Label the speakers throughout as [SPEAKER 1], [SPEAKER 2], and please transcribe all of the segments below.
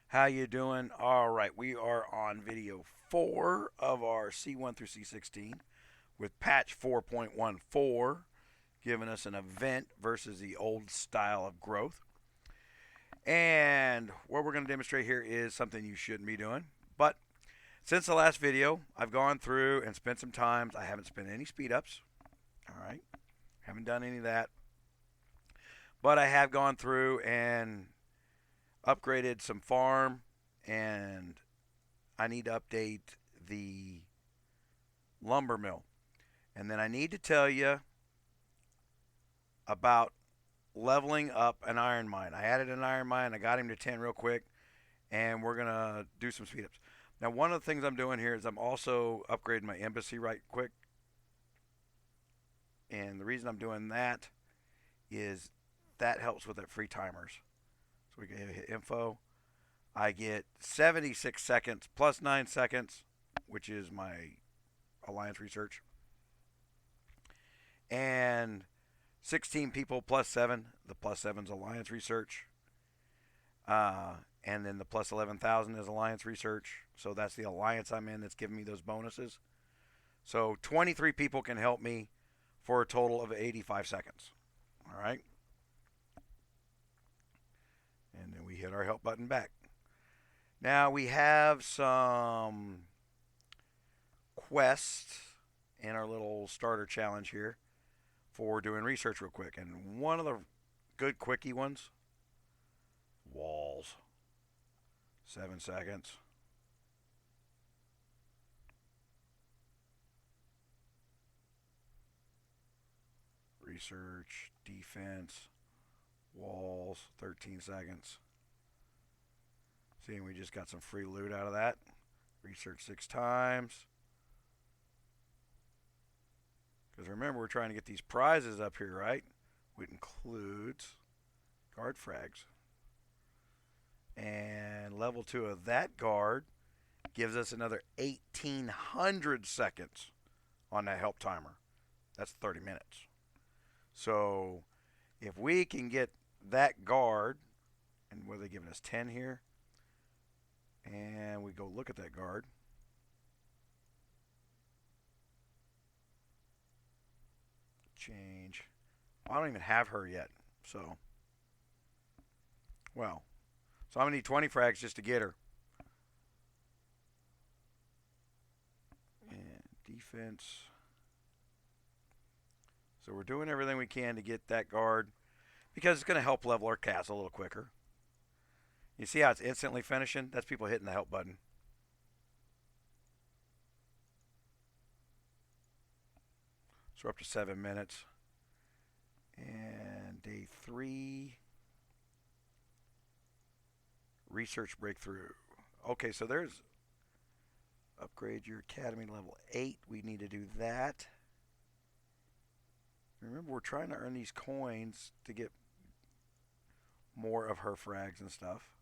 [SPEAKER 1] How you doing? All right, we are on video 4 of our C1 through C16 with patch 4.14 giving us an event versus the old style of growth. And what we're going to demonstrate here is something you shouldn't be doing. But since the last video, I've gone through and spent some time. I haven't spent any speed ups. All right, haven't done any of that. But I have gone through and upgraded some farm, and I need to update the lumber mill. And then I need to tell you about leveling up an iron mine. I added an iron mine. I got him to 10 real quick, and we're going to do some speed ups. Now, one of the things I'm doing here is I'm also upgrading my embassy right quick. And the reason I'm doing that is that helps with that free timers. So we can hit info. I get 76 seconds plus 9 seconds, which is my alliance research. And 16 people plus 7. The plus 7's alliance research. And then the plus 11,000 is alliance research. So that's the alliance I'm in that's giving me those bonuses. So 23 people can help me for a total of 85 seconds. All right. And then we hit our help button back. Now we have some quests in our little starter challenge here for doing research real quick. And one of the good quickie ones, walls. 7 seconds. Research, defense, walls, 13 seconds. See, we just got some free loot out of that. Research 6 times. Because remember, we're trying to get these prizes up here, right? Which includes guard frags. And level 2 of that guard gives us another 1,800 seconds on that help timer. That's 30 minutes. So if we can get that guard, and what are they giving us, 10 here? And we go look at that guard. Change. I don't even have her yet. So, well. So I'm going to need 20 frags just to get her. And defense. So we're doing everything we can to get that guard because it's going to help level our castle a little quicker. You see how it's instantly finishing? That's people hitting the help button. So we're up to 7 minutes. And day 3. Research breakthrough. Okay, so there's upgrade your academy level 8. We need to do that. Remember, we're trying to earn these coins to get more of her frags and stuff.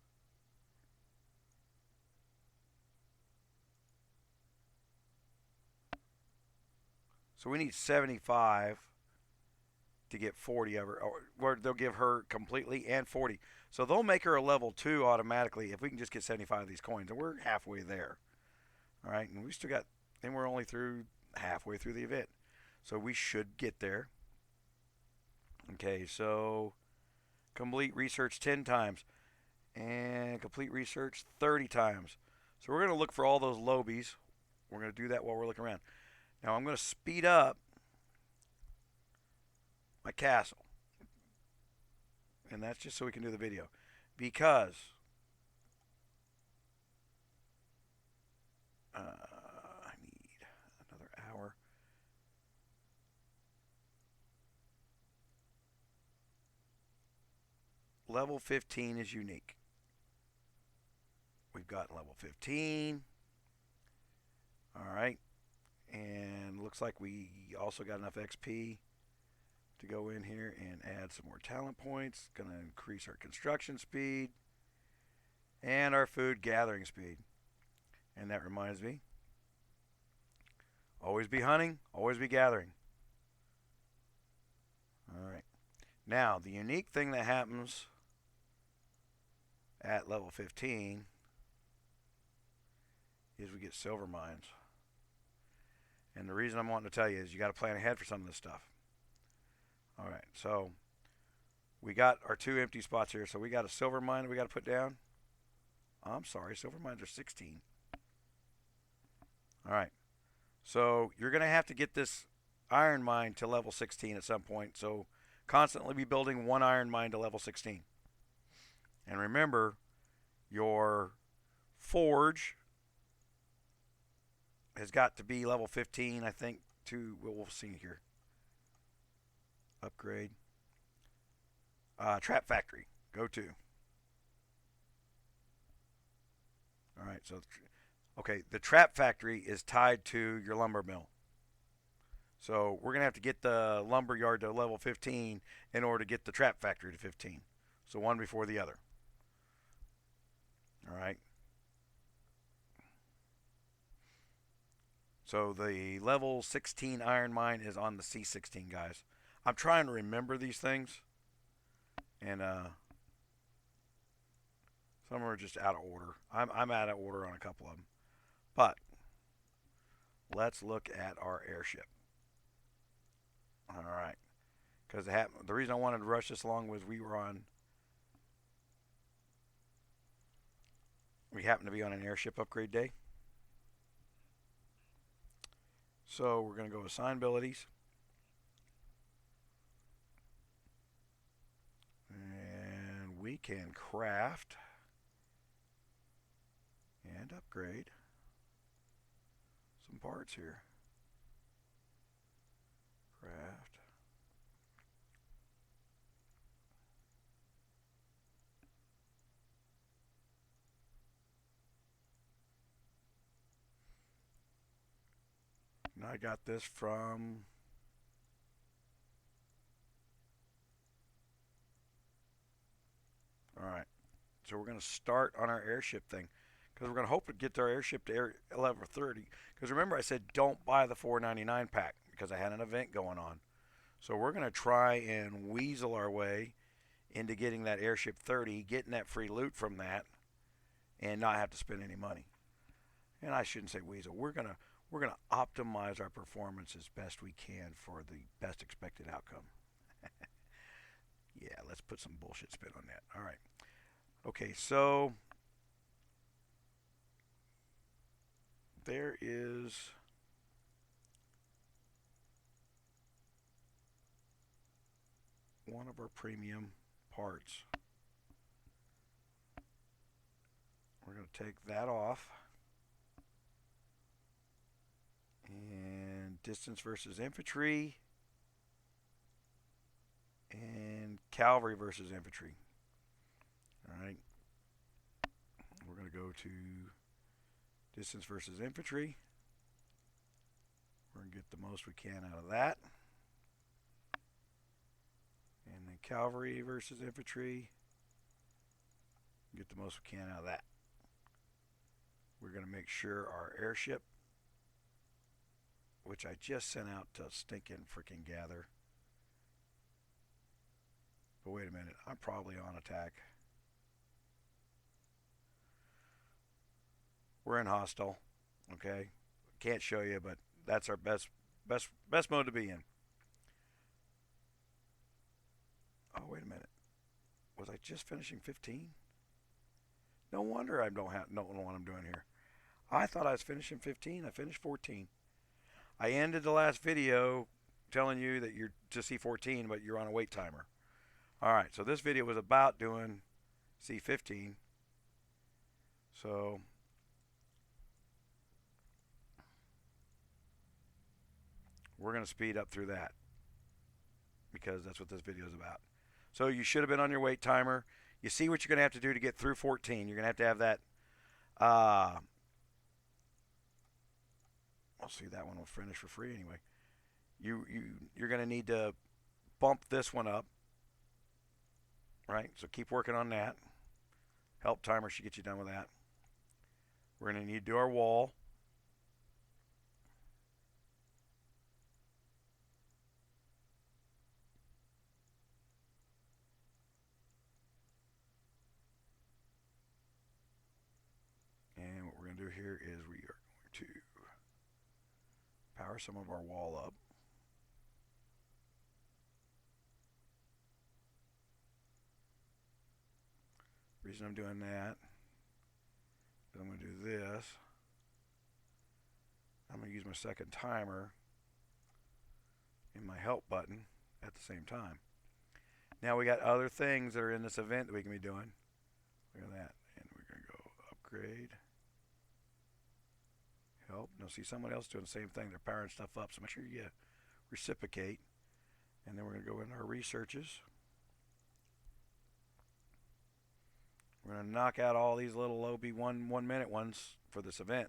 [SPEAKER 1] So we need 75 to get 40 of her, or they'll give her completely and 40. So they'll make her a level 2 automatically if we can just get 75 of these coins, and we're halfway there. All right, and we still got, and we're only through halfway through the event. So we should get there. Okay, so complete research 10 times and complete research 30 times. So we're going to look for all those lobies. We're going to do that while we're looking around. Now I'm going to speed up my castle. And that's just so we can do the video. Because I need another hour. Level 15 is unique. We've got level 15. All right. And looks like we also got enough XP to go in here and add some more talent points. Going to increase our construction speed and our food gathering speed. And that reminds me, always be hunting, always be gathering. All right. Now, the unique thing that happens at level 15 is we get silver mines. And the reason I'm wanting to tell you is you got to plan ahead for some of this stuff. All right, so we got our 2 empty spots here. So we got a silver mine that we got to put down. I'm sorry, silver mines are 16. All right, so you're going to have to get this iron mine to level 16 at some point. So constantly be building 1 iron mine to level 16. And remember, your forge has got to be level 15, I think, to, we'll see here. Upgrade. Trap factory. Go to. All right, so, okay, the trap factory is tied to your lumber mill. So we're going to have to get the lumber yard to level 15 in order to get the trap factory to 15. So one before the other. All right. So the level 16 iron mine is on the C14, guys. I'm trying to remember these things. And some are just out of order. I'm out of order on a couple of them. But let's look at our airship. All right. Because the reason I wanted to rush this along was we happened to be on an airship upgrade day. So we're going to go assign abilities. And we can craft and upgrade some parts here. Craft. And I got this from all right. So we're going to start on our airship thing because we're going to hope to get our airship to level 30. Because remember I said don't buy the $4.99 pack because I had an event going on. So we're going to try and weasel our way into getting that airship 30, getting that free loot from that, and not have to spend any money. And I shouldn't say weasel. We're gonna optimize our performance as best we can for the best expected outcome. Yeah, let's put some bullshit spin on that. All right. Okay, so there is one of our premium parts. We're going to take that off. And distance versus infantry. And cavalry versus infantry. Alright. We're going to go to distance versus infantry. We're going to get the most we can out of that. And then cavalry versus infantry. Get the most we can out of that. We're going to make sure our airship, which I just sent out to stinking freaking gather. But wait a minute, I'm probably on attack. We're in hostile, okay? Can't show you, but that's our best mode to be in. Oh, wait a minute. Was I just finishing 15? No wonder I don't know what I'm doing here. I thought I was finishing 15. I finished 14. I ended the last video telling you that you're to C14, but you're on a wait timer. All right, so this video was about doing C15. So we're going to speed up through that because that's what this video is about. So you should have been on your wait timer. You see what you're going to have to do to get through 14. You're going to have that. I'll see that one will finish for free anyway. You're going to need to bump this one up, right? So keep working on that. Help timer should get you done with that. We're going to need to do our wall. And what we're going to do here is we are going to power some of our wall up. The reason I'm doing that is I'm going to do this. I'm going to use my second timer in my help button at the same time. Now we got other things that are in this event that we can be doing. Look at that. And we're going to go upgrade. Help. Now see someone else doing the same thing. They're powering stuff up. So make sure you reciprocate. And then we're going to go in our researches. We're going to knock out all these little OB 1 minute ones for this event.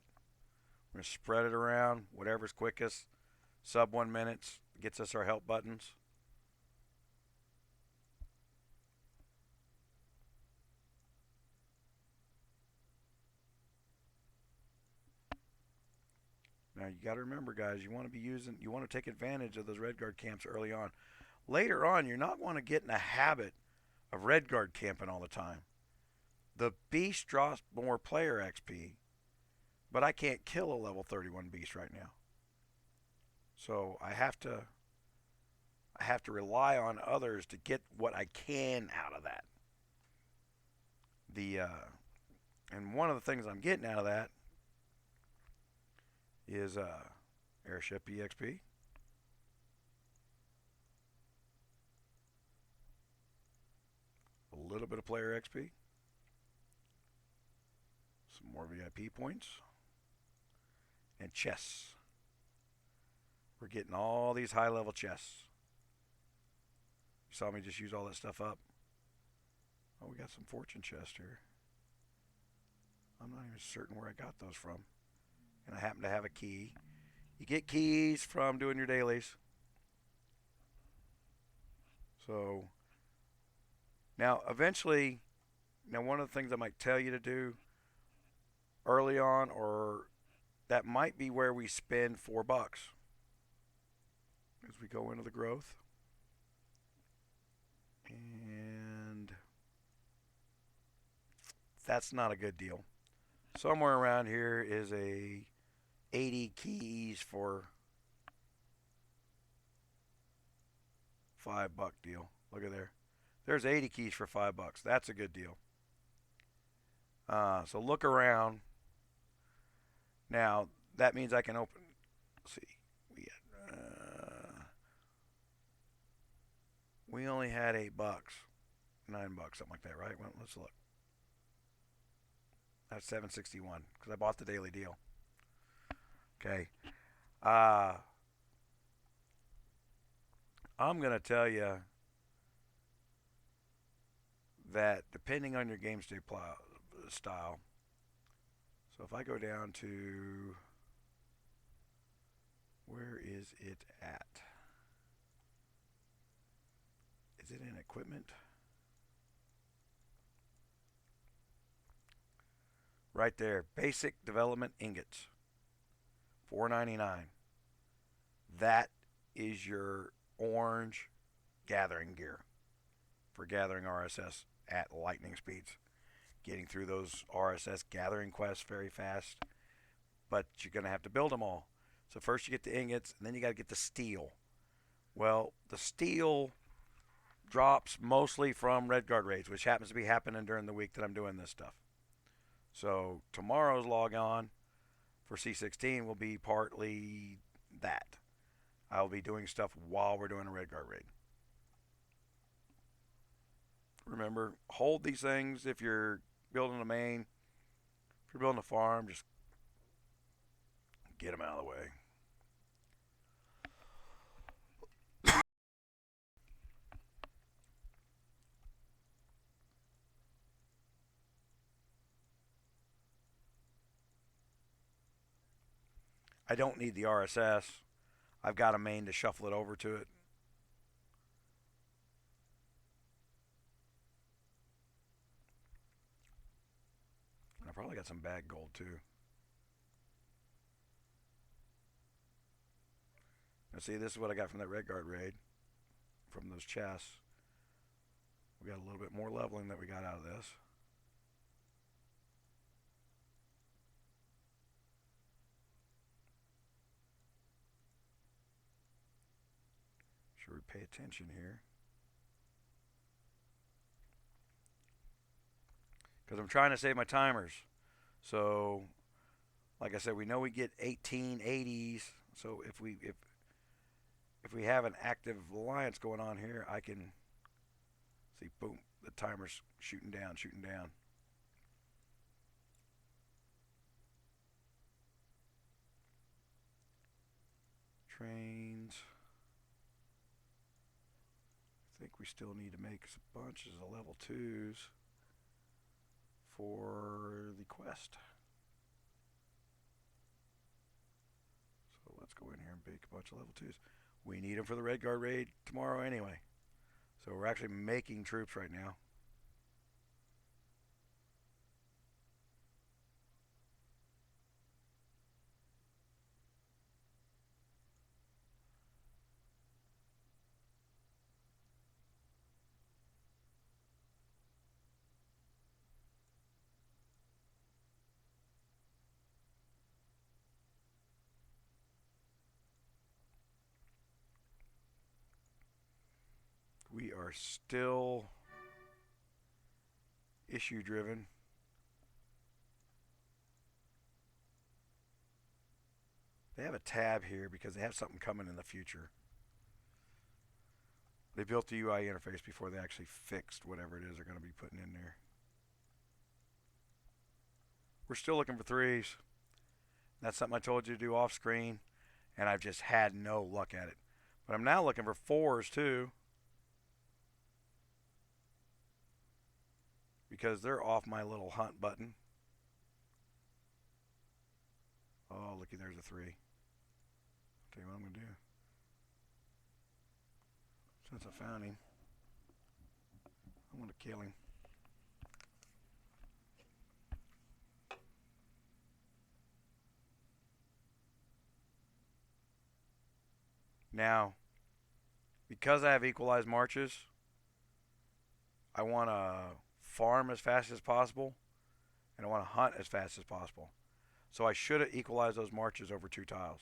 [SPEAKER 1] We're going to spread it around. Whatever's quickest. Sub 1 minutes gets us our help buttons. Now you got to remember, guys, you want to take advantage of those red guard camps early on. Later on, you're not going to get in a habit of red guard camping all the time. The beast drops more player XP, but I can't kill a level 31 beast right now. So I have to rely on others to get what I can out of that. And one of the things I'm getting out of that is Airship EXP. A little bit of player XP. Some more VIP points. And chests. We're getting all these high level chests. You saw me just use all that stuff up. Oh, we got some fortune chests here. I'm not even certain where I got those from. And I happen to have a key. You get keys from doing your dailies. So now eventually, one of the things I might tell you to do early on, or that might be where we spend $4 as we go into the growth. And that's not a good deal. Somewhere around here is a 80 keys for $5 deal. Look at there. There's 80 keys for $5. That's a good deal. So look around. Now that means I can open. Let's see. We only had $8, $9, something like that, right? Well, let's look. That's $7.61 because I bought the daily deal. Okay. I'm going to tell you that depending on your game style, so if I go down to, where is it at? Is it in equipment? Right there, basic development ingots, $4.99. That is your orange gathering gear for gathering RSS at lightning speeds. Getting through those RSS gathering quests very fast, but you're going to have to build them all. So first you get the ingots, and then you got to get the steel. Well, the steel drops mostly from Red Guard raids, which happens to be happening during the week that I'm doing this stuff. So tomorrow's log on for C16 will be partly that. I'll be doing stuff while we're doing a Red Guard raid. Remember, hold these things if you're building a main. If you're building a farm, just get them out of the way. I don't need the RSS. I've got a main to shuffle it over to it. And I probably got some bag gold too. Now see, this is what I got from that Red Guard raid. From those chests. We got a little bit more leveling that we got out of this. sure we pay attention here. Because I'm trying to save my timers. So, like I said, we know we get 1880s. So if we have an active alliance going on here, I can see, boom, the timer's shooting down, shooting down. Trains. I think we still need to make some bunches of level 2s for the quest. So let's go in here and make a bunch of level 2s. We need them for the Red Guard raid tomorrow anyway. So we're actually making troops right now. We are still issue driven. They have a tab here because they have something coming in the future. They built the UI interface before they actually fixed whatever it is they're going to be putting in there. We're still looking for 3s. That's something I told you to do off screen, and I've just had no luck at it. But I'm now looking for 4s too, because they're off my little hunt button. Oh, looky, there's a 3. I'll tell you what I'm going to do. Since I found him, I'm going to kill him. Now, because I have equalized marches, I want to farm as fast as possible, and I want to hunt as fast as possible. So I should have equalized those marches over 2 tiles.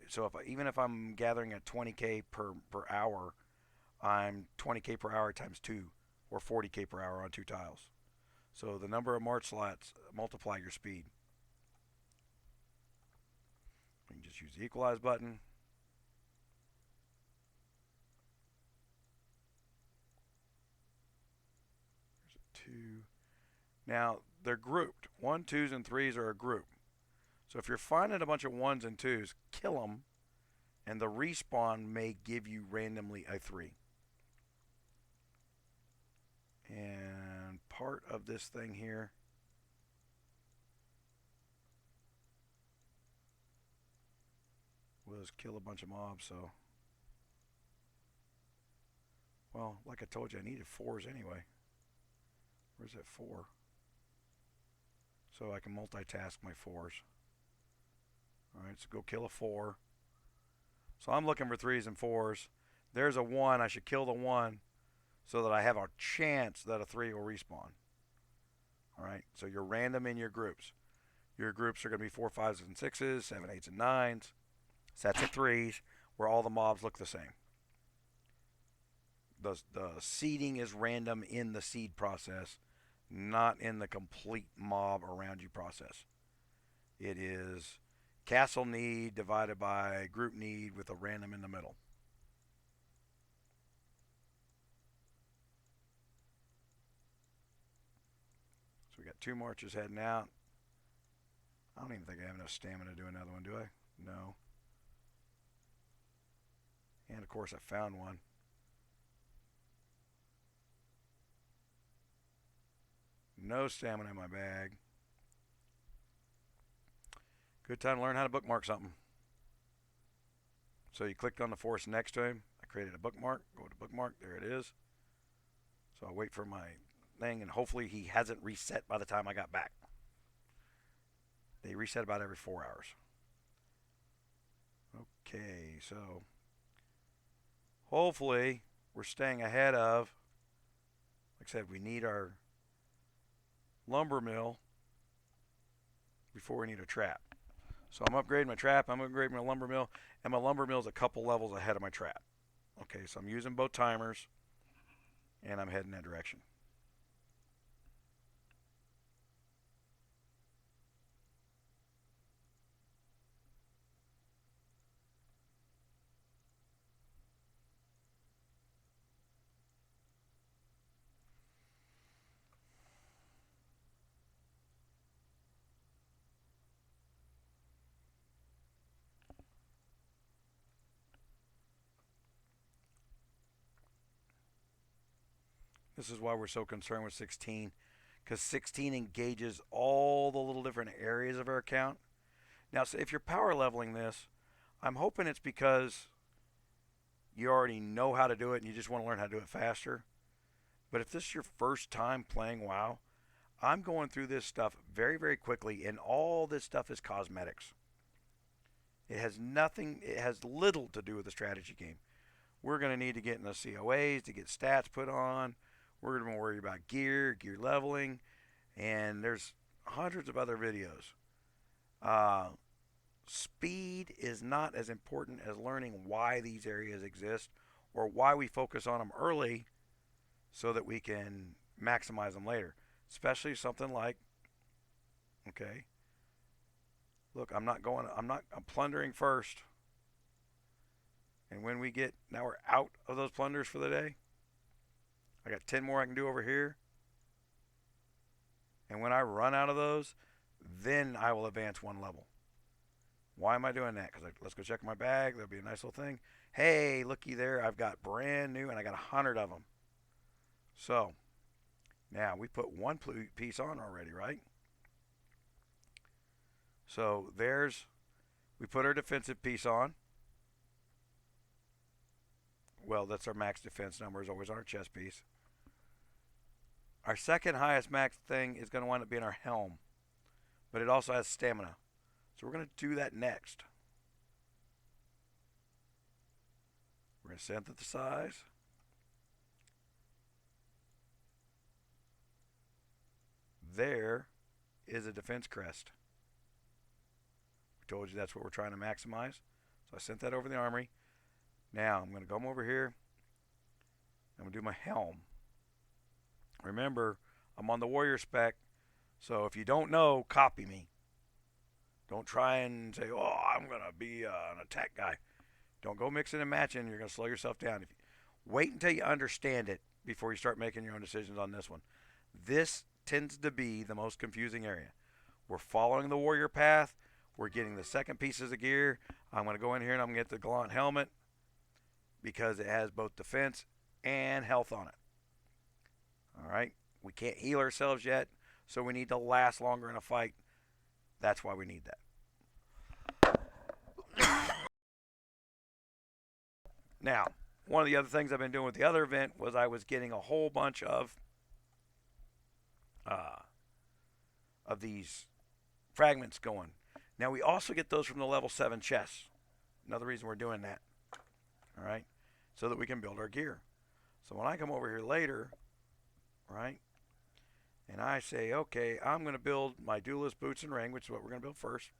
[SPEAKER 1] So even if I'm gathering at 20k per hour, I'm 20k per hour times 2, or 40k per hour on 2 tiles. So the number of march slots multiply your speed. You can just use the equalize button. There's a 2. Now they're grouped. 1, 2s, and 3s are a group. So if you're finding a bunch of 1s and 2s, kill them, and the respawn may give you randomly a 3. And part of this thing here was kill a bunch of mobs, so, well, like I told you, I needed 4s anyway. Where's that 4? So I can multitask my 4s. Alright, so go kill a 4. So I'm looking for 3s and 4s. There's a 1. I should kill the 1 so that I have a chance that a 3 will respawn. Alright, so you're random in your groups. Your groups are going to be 4, 5s, and 6s, 7, 8s, and 9s. Sets of 3s where all the mobs look the same. The seeding is random in the seed process, not in the complete mob around you process. It is castle need divided by group need with a random in the middle. So we got 2 marches heading out. I don't even think I have enough stamina to do another one, do I? No. And of course I found one. No stamina in my bag. Good time to learn how to bookmark something. So you clicked on the forest next to him. I created a bookmark. Go to bookmark. There it is. So I wait for my thing, and hopefully he hasn't reset by the time I got back. They reset about every 4 hours. Okay, so hopefully we're staying ahead of, like I said, we need our lumber mill before we need a trap. So I'm upgrading my trap, I'm upgrading my lumber mill, and my lumber mill is a couple levels ahead of my trap. Okay, so I'm using both timers, and I'm heading that direction. This is why we're so concerned with 16, because 16 engages all the little different areas of our account. Now, so if you're power leveling this, I'm hoping it's because you already know how to do it and you just want to learn how to do it faster. But if this is your first time playing WoW, I'm going through this stuff very, very quickly, and all this stuff is cosmetics. It has nothing, it has little to do with the strategy game. We're going to need to get in the COAs to get stats put on. We're going to worry about gear leveling, and there's hundreds of other videos. Speed is not as important as learning why these areas exist or why we focus on them early so that we can maximize them later. Especially something like, okay, look, I'm plundering first. And when we get, now we're out of those plunders for the day. I got 10 more I can do over here. And when I run out of those, then I will advance one level. Why am I doing that? Because let's go check my bag. There'll be a nice little thing. Hey, looky there. I've got brand new, and I got 100 of them. So, now we put one piece on already, right? So we put our defensive piece on. Well, that's our max defense number, is always on our chest piece. Our second highest max thing is going to wind up being our helm, but it also has stamina. So we're going to do that next. We're going to synthesize. There is a defense crest. We told you that's what we're trying to maximize. So I sent that over the armory. Now I'm going to come over here. I'm going to do my helm. Remember, I'm on the warrior spec, so if you don't know, copy me. Don't try and say, oh, I'm going to be an attack guy. Don't go mixing and matching. You're going to slow yourself down. Wait until you understand it before you start making your own decisions on this one. This tends to be the most confusing area. We're following the warrior path. We're getting the second pieces of gear. I'm going to go in here and I'm going to get the Gallant helmet because it has both defense and health on it. All right. We can't heal ourselves yet, so we need to last longer in a fight. That's why we need that. Now, one of the other things I've been doing with the other event was I was getting a whole bunch of these fragments going. Now, we also get those from the level 7 chests. Another reason we're doing that. All right. So that we can build our gear. So when I come over here later, right, and I say, okay, I'm going to build my duelist boots and ring, which is what we're going to build first.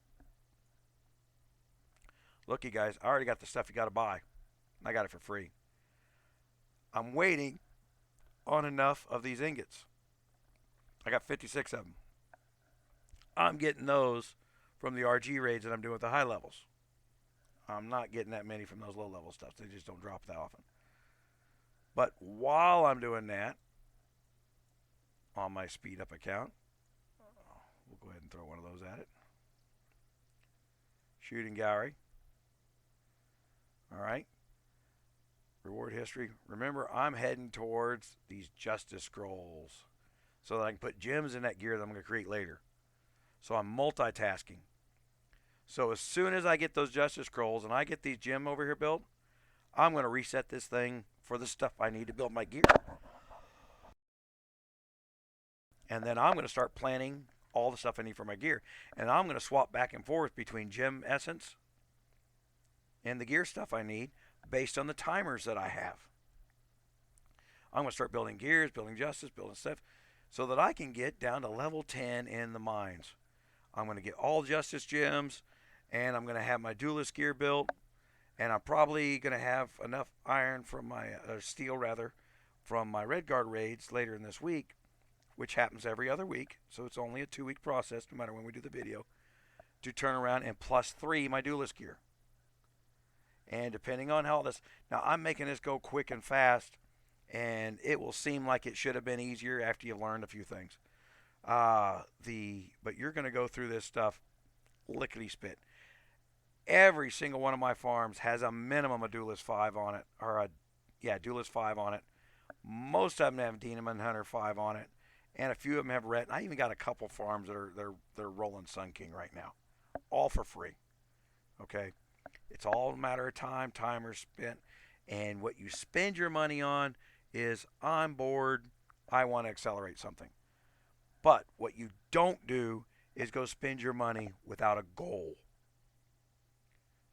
[SPEAKER 1] Look, you guys, I already got the stuff you got to buy. I got it for free. I'm waiting on enough of these ingots. I got 56 of them. I'm getting those from the RG raids that I'm doing with the high levels. I'm not getting that many from those low level stuff. They just don't drop that often. But while I'm doing that, on my speed up account, we'll go ahead and throw one of those at it. Shooting gallery. All right. Reward history. Remember, I'm heading towards these justice scrolls so that I can put gems in that gear that I'm going to create later. So I'm multitasking. So as soon as I get those justice scrolls and I get these gem over here built, I'm going to reset this thing for the stuff I need to build my gear. And then I'm going to start planning all the stuff I need for my gear. And I'm going to swap back and forth between gem essence and the gear stuff I need based on the timers that I have. I'm going to start building gears, building justice, building stuff so that I can get down to level 10 in the mines. I'm going to get all justice gems, and I'm going to have my duelist gear built, and I'm probably going to have enough iron from my steel rather from my Red Guard raids later in this week, which happens every other week, so it's only a 2-week process no matter when we do the video, to turn around and +3 my duelist gear. And depending on how this, now I'm making this go quick and fast, and it will seem like it should have been easier after you've learned a few things. But you're going to go through this stuff lickety spit. Every single one of my farms has a minimum of Duelist 5 on it, Duelist 5 on it. Most of them have Demon Hunter 5 on it, and a few of them have Ret. I even got a couple farms that are they're rolling Sun King right now, all for free. Okay, it's all a matter of time, timers spent, and what you spend your money on is I'm bored, I want to accelerate something. But what you don't do is go spend your money without a goal.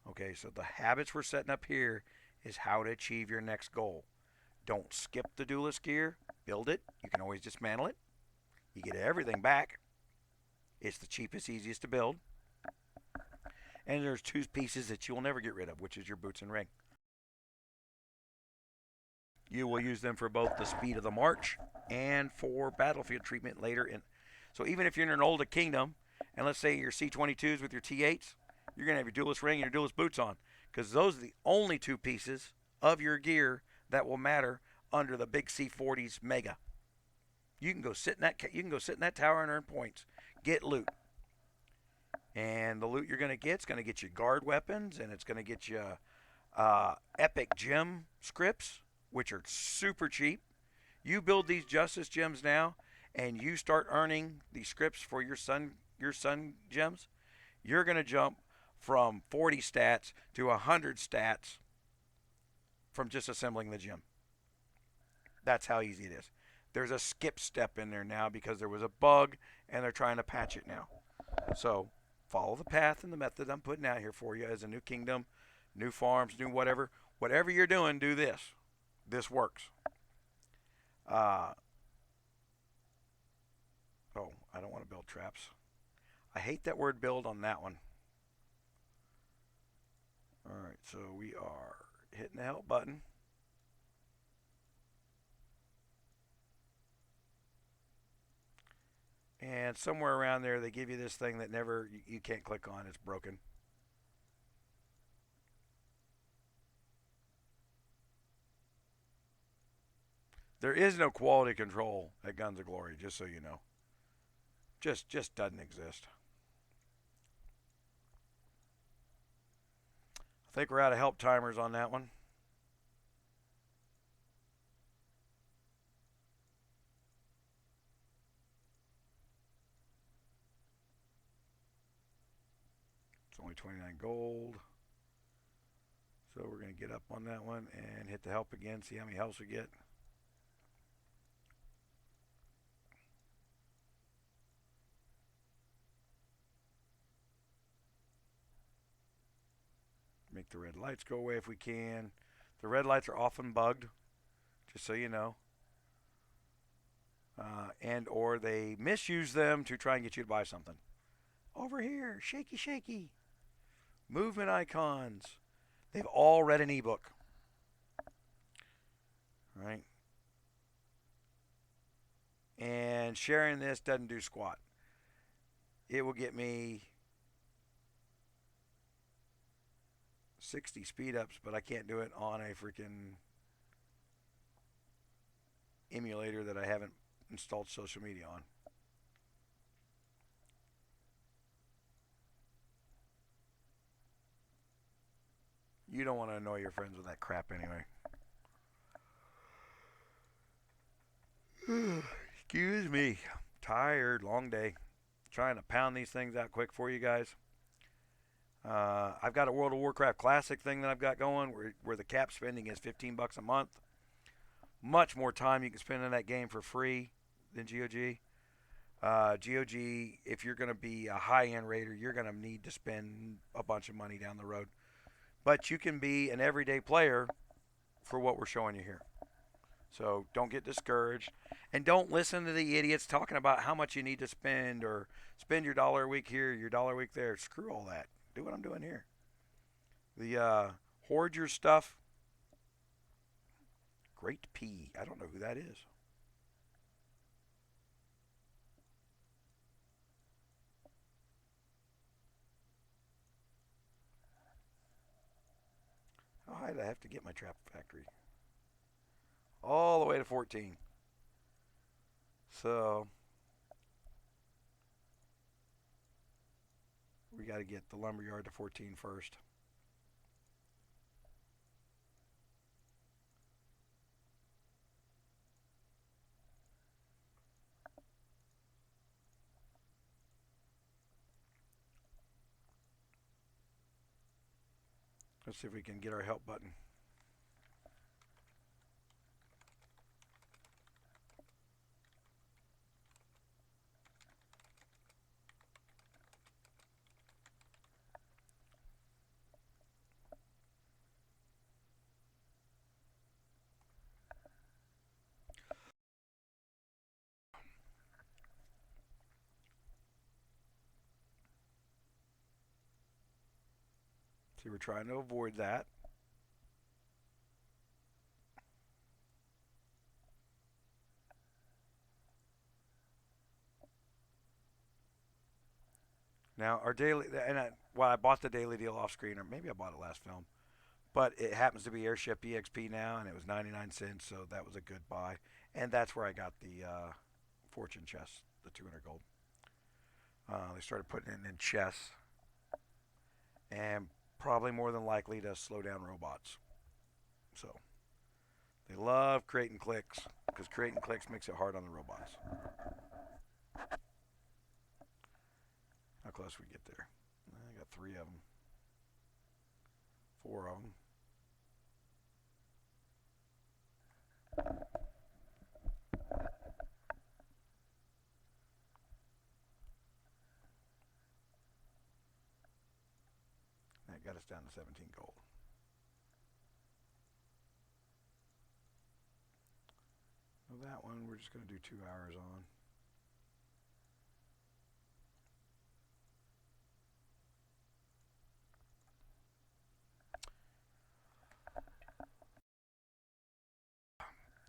[SPEAKER 1] Okay, so the habits we're setting up here is how to achieve your next goal. Don't skip the duelist gear. Build it. You can always dismantle it. You get everything back. It's the cheapest, easiest to build. And there's 2 pieces that you will never get rid of, which is your boots and ring. You will use them for both the speed of the march and for battlefield treatment later in. So even if you're in an older kingdom, and let's say your C22s with your T8s, you're going to have your duelist ring and your duelist boots on, because those are the only 2 pieces of your gear that will matter under the big C40s mega. You can go sit in that tower and earn points, get loot, and the loot you're going to get is going to get you guard weapons, and it's going to get you epic gem scripts, which are super cheap. You build these justice gems now, and you start earning these scripts for your sun gems. You're going to jump from 40 stats to 100 stats from just assembling the gem. That's how easy it is. There's a skip step in there now because there was a bug and they're trying to patch it now. So follow the path and the method I'm putting out here for you as a new kingdom, new farms, new whatever. Whatever you're doing, do this. This works. I don't want to build traps. I hate that word build on that one. Alright, so we are hitting the help button. And somewhere around there they give you this thing that you can't click on. It's broken. There is no quality control at Guns of Glory, just so you know. Just doesn't exist. I think we're out of help timers on that one. It's only 29 gold. So we're going to get up on that one and hit the help again, see how many helps we get. Make the red lights go away if we can. The red lights are often bugged, just so you know. And or they misuse them to try and get you to buy something. Over here, shaky, shaky. Movement icons. They've all read an ebook. Right? And sharing this doesn't do squat. It will get me 60 speed ups, but I can't do it on a freaking emulator that I haven't installed social media on. You don't want to annoy your friends with that crap anyway. Excuse me. Tired, long day. Trying to pound these things out quick for you guys. I've got a World of Warcraft Classic thing that I've got going where the cap spending is $15 a month. Much more time you can spend in that game for free than GOG. GOG, if you're going to be a high-end raider, you're going to need to spend a bunch of money down the road. But you can be an everyday player for what we're showing you here. So don't get discouraged. And don't listen to the idiots talking about how much you need to spend or spend your dollar a week here, your dollar a week there. Screw all that. do what I'm doing here. The Hoarder stuff. Great P. I don't know who that is. How high do I have to get my trap factory? All the way to 14. So we got to get the lumberyard to 14 first. Let's see if we can get our help button. See, we're trying to avoid that. Now, our daily, and I bought the daily deal off screen, or maybe I bought it last film, but it happens to be Airship EXP now, and it was 99 cents, so that was a good buy. And that's where I got the fortune chest, the 200 gold. They started putting it in chests, and probably more than likely to slow down robots. So they love creating clicks because creating clicks makes it hard on the robots. How close we get there? I got 3 of them, 4 of them. That got us down to 17 gold. So that one we're just going to do 2 hours on.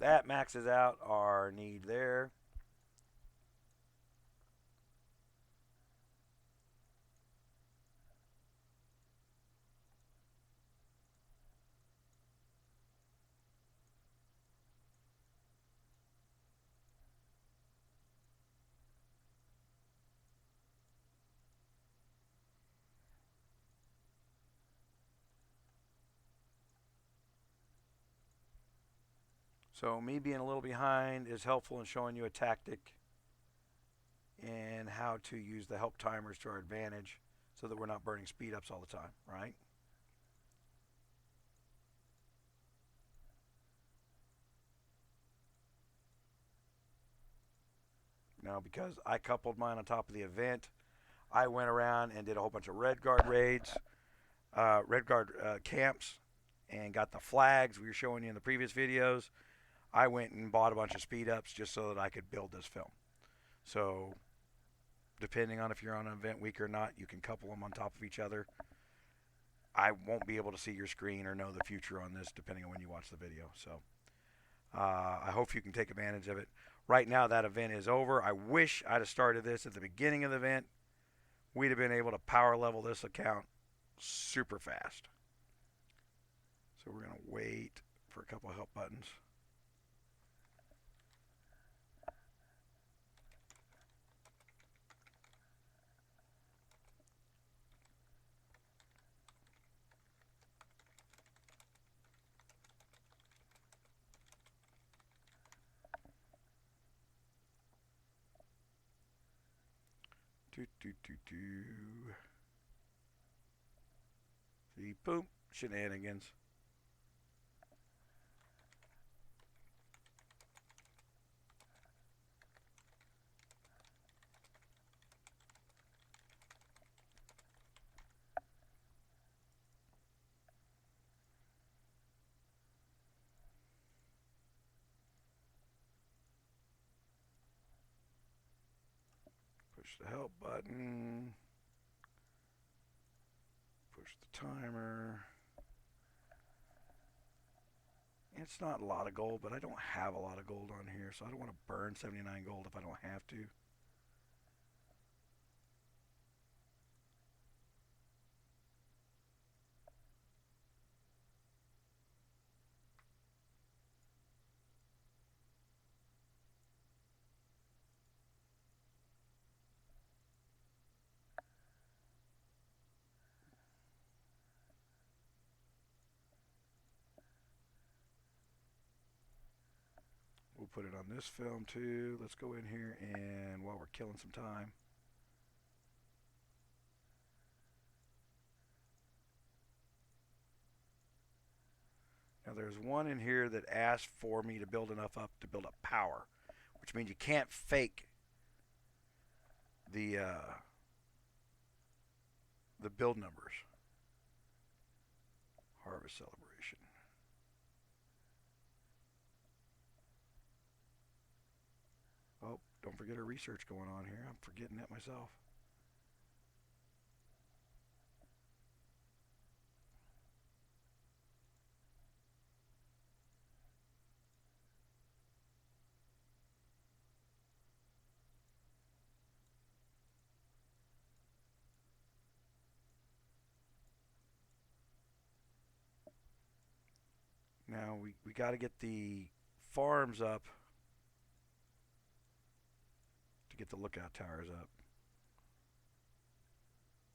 [SPEAKER 1] That maxes out our need there. So me being a little behind is helpful in showing you a tactic and how to use the help timers to our advantage so that we're not burning speed ups all the time, right? Now, because I coupled mine on top of the event, I went around and did a whole bunch of Red Guard raids, Red Guard camps, and got the flags we were showing you in the previous videos. I went and bought a bunch of speed ups just so that I could build this film. So, depending on if you're on an event week or not, you can couple them on top of each other. I won't be able to see your screen or know the future on this depending on when you watch the video. So, I hope you can take advantage of it. Right now, that event is over. I wish I'd have started this at the beginning of the event. We'd have been able to power level this account super fast. So we're going to wait for a couple of help buttons. See, boom, shenanigans. Push the help button. Push the timer. It's not a lot of gold, but I don't have a lot of gold on here, so I don't want to burn 79 gold if I don't have to. We'll put it on this film too. Let's go in here and while we're killing some time. Now there's one in here that asked for me to build enough up to build up power, which means you can't fake the build numbers. Harvest celebration. Oh, don't forget our research going on here. I'm forgetting that myself. Now we got to get the farms up to get the lookout towers up.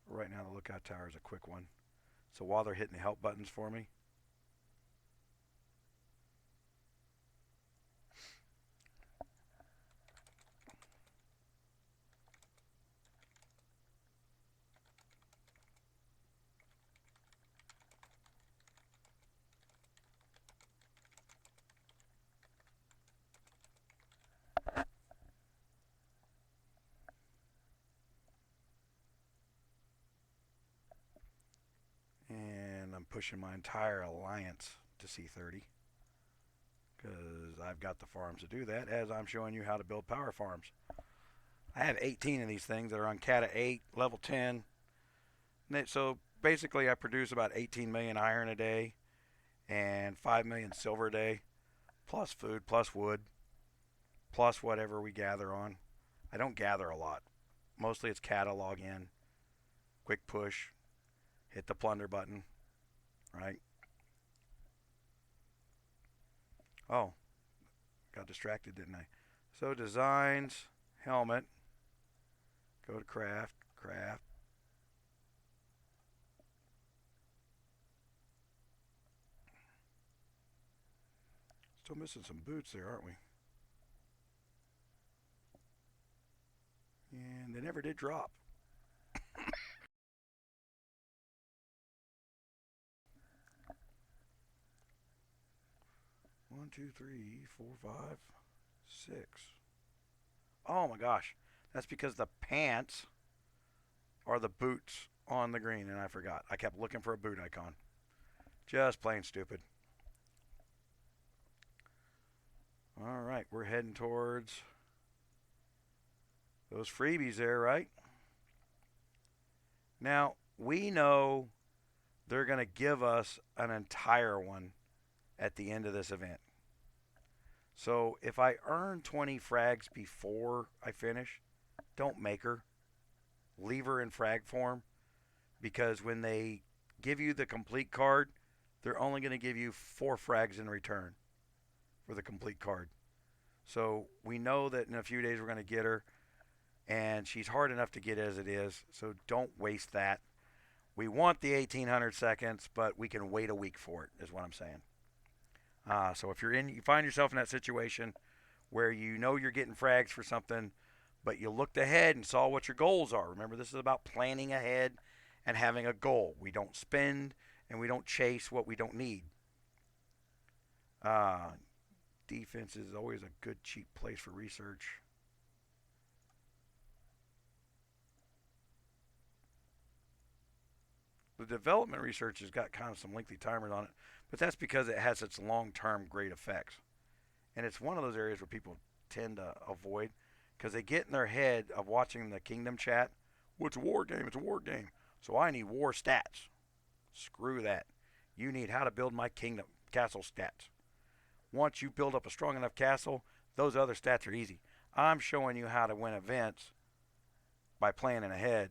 [SPEAKER 1] Right now the lookout tower is a quick one. So while they're hitting the help buttons for me, and I'm pushing my entire alliance to C30 because I've got the farms to do that as I'm showing you how to build power farms. I have 18 of these things that are on Cata 8, level 10. So basically I produce about 18 million iron a day and 5 million silver a day, plus food, plus wood, plus whatever we gather on. I don't gather a lot. Mostly it's catalog in, quick push, hit the plunder button, right? Oh, got distracted, didn't I? So designs, helmet, go to craft, craft. Still missing some boots there, aren't we? And they never did drop. 1, 2, 3, 4, 5, 6. Oh my gosh. That's because the pants are the boots on the green, and I forgot. I kept looking for a boot icon. Just plain stupid. All right, we're heading towards those freebies there, right? Now, we know they're going to give us an entire one at the end of this event. So if I earn 20 frags before I finish, don't make her. Leave her in frag form, because when they give you the complete card, they're only going to give you 4 frags in return for the complete card. So we know that in a few days we're going to get her, and she's hard enough to get as it is, so don't waste that. We want the 1800 seconds, but we can wait a week for it, is what I'm saying. So if you find yourself in that situation where you know you're getting frags for something, but you looked ahead and saw what your goals are. Remember, this is about planning ahead and having a goal. We don't spend and we don't chase what we don't need. Defense is always a good, cheap place for research. The development research has got kind of some lengthy timers on it, but that's because it has its long-term great effects. And it's one of those areas where people tend to avoid because they get in their head of watching the Kingdom chat. Well, it's a war game. It's a war game. So I need war stats. Screw that. You need how to build my kingdom castle stats. Once you build up a strong enough castle, those other stats are easy. I'm showing you how to win events by planning ahead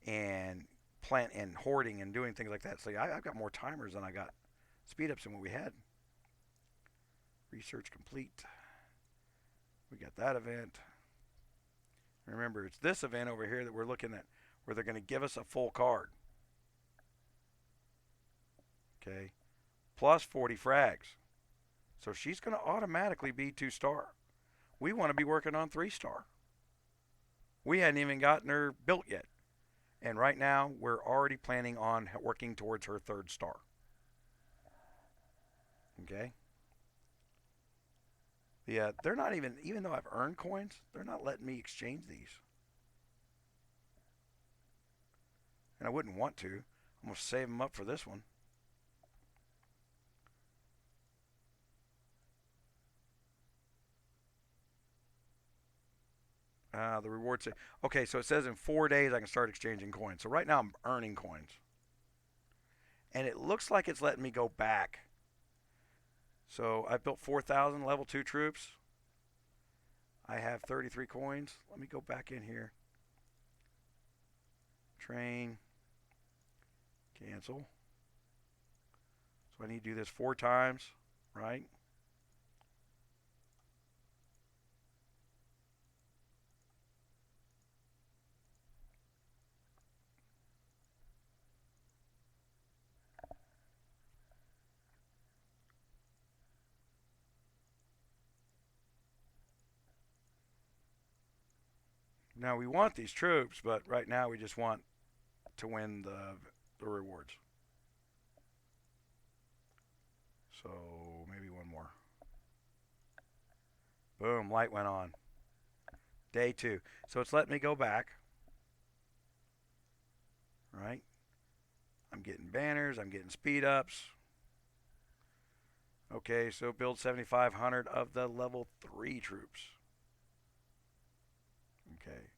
[SPEAKER 1] and plant and hoarding and doing things like that. So I've got more timers than I got speed ups than what we had. Research complete. We got that event. Remember, it's this event over here that we're looking at where they're going to give us a full card. Okay. Plus 40 frags. So she's going to automatically be 2-star. We want to be working on 3-star. We hadn't even gotten her built yet. And right now, we're already planning on working towards her 3rd star. Okay? Yeah, they're not even though I've earned coins, they're not letting me exchange these. And I wouldn't want to. I'm going to save them up for this one. The reward say, okay, so it says in 4 days I can start exchanging coins. So right now I'm earning coins. And it looks like it's letting me go back. So I built 4,000 level 2 troops. I have 33 coins. Let me go back in here. Train. Cancel. So I need to do this 4 times, right? Now we want these troops, but right now we just want to win the rewards. So maybe one more. Boom, light went on. Day 2. So it's letting me go back. Right? I'm getting banners. I'm getting speed ups. Okay, so build 7,500 of the level 3 troops. Okay.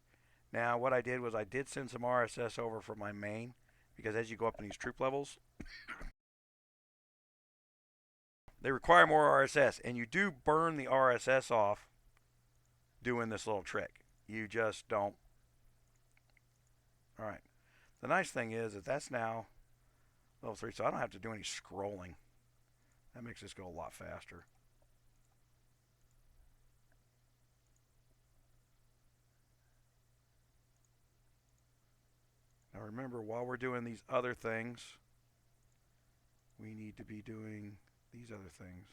[SPEAKER 1] Now what I did was I did send some RSS over from my main, because as you go up in these troop levels, they require more RSS, and you do burn the RSS off doing this little trick. You just don't. All right. The nice thing is that that's now level 3, so I don't have to do any scrolling. That makes this go a lot faster. Now remember, while we're doing these other things, we need to be doing these other things.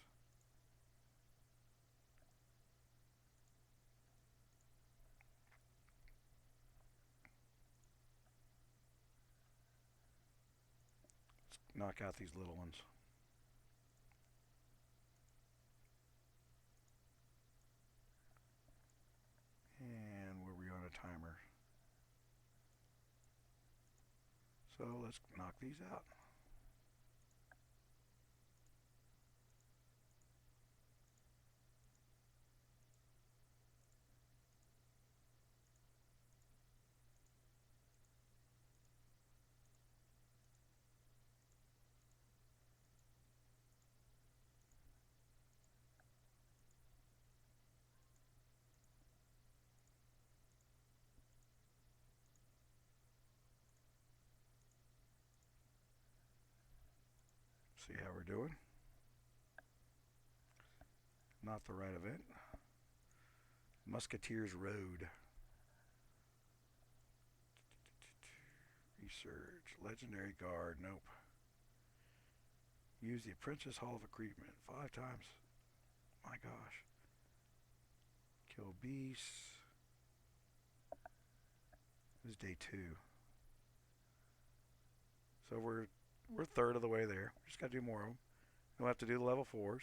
[SPEAKER 1] Let's knock out these little ones. And were we on a timer? So let's knock these out. See how we're doing? Not the right event. Musketeers Road. Research. Legendary Guard. Nope. Use the Apprentice Hall of Recruitment 5 times. My gosh. Kill beasts. This is day 2. So we're a third of the way there. We just got to do more of them. We'll have to do the level 4s.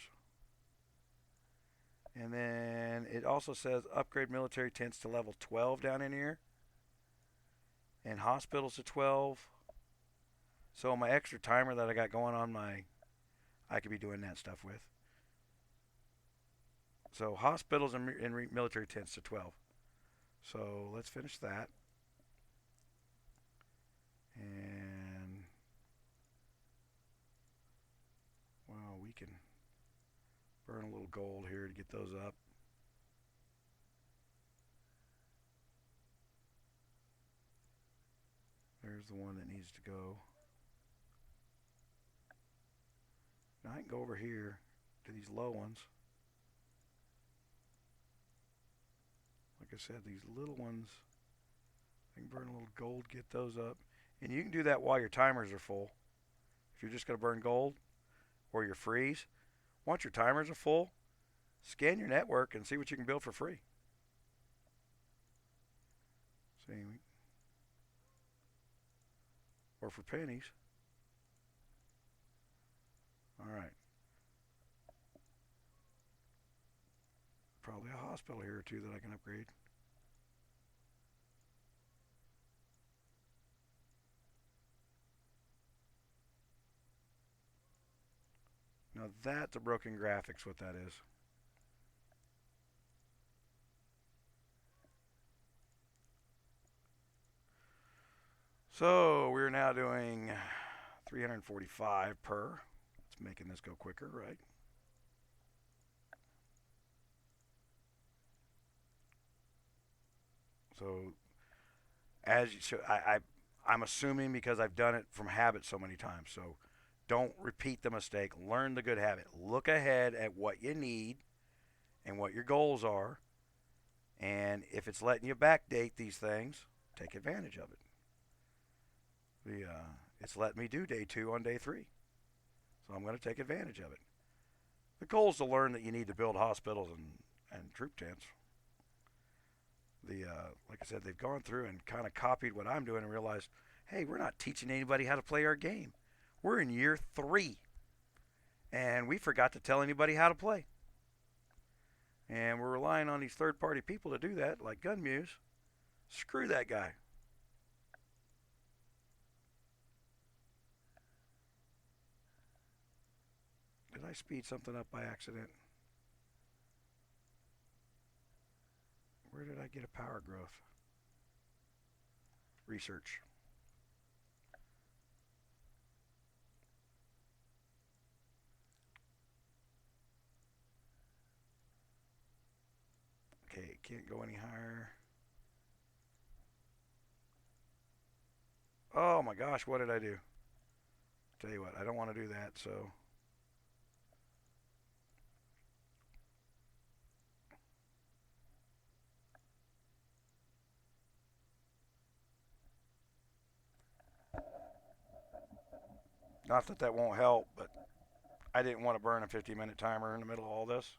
[SPEAKER 1] And then it also says upgrade military tents to level 12 down in here. And hospitals to 12. So my extra timer that I got going on I could be doing that stuff with. So hospitals and military tents to 12. So let's finish that. And burn a little gold here to get those up. There's the one that needs to go. Now I can go over here to these low ones. Like I said, these little ones, I can burn a little gold, get those up. And you can do that while your timers are full. If you're just going to burn gold or your freeze, once your timers are full, scan your network and see what you can build for free. See, or for pennies. All right. Probably a hospital here or two that I can upgrade. Now that's a broken graphics, what that is. So we're now doing 345 per. It's making this go quicker, right? So as you, so I'm assuming because I've done it from habit so many times. So don't repeat the mistake. Learn the good habit. Look ahead at what you need and what your goals are. And if it's letting you backdate these things, take advantage of it. It's letting me do day 2 on day 3. So I'm going to take advantage of it. The goal is to learn that you need to build hospitals and troop tents. Like I said, they've gone through and kind of copied what I'm doing and realized, hey, we're not teaching anybody how to play our game. We're in year 3. And we forgot to tell anybody how to play. And we're relying on these third-party people to do that, like Gunmuse. Screw that guy. Did I speed something up by accident? Where did I get a power growth? Research. Okay, can't go any higher. Oh my gosh, what did I do? Tell you what, I don't want to do that, so. Not that that won't help, but I didn't want to burn a 50-minute timer in the middle of all this.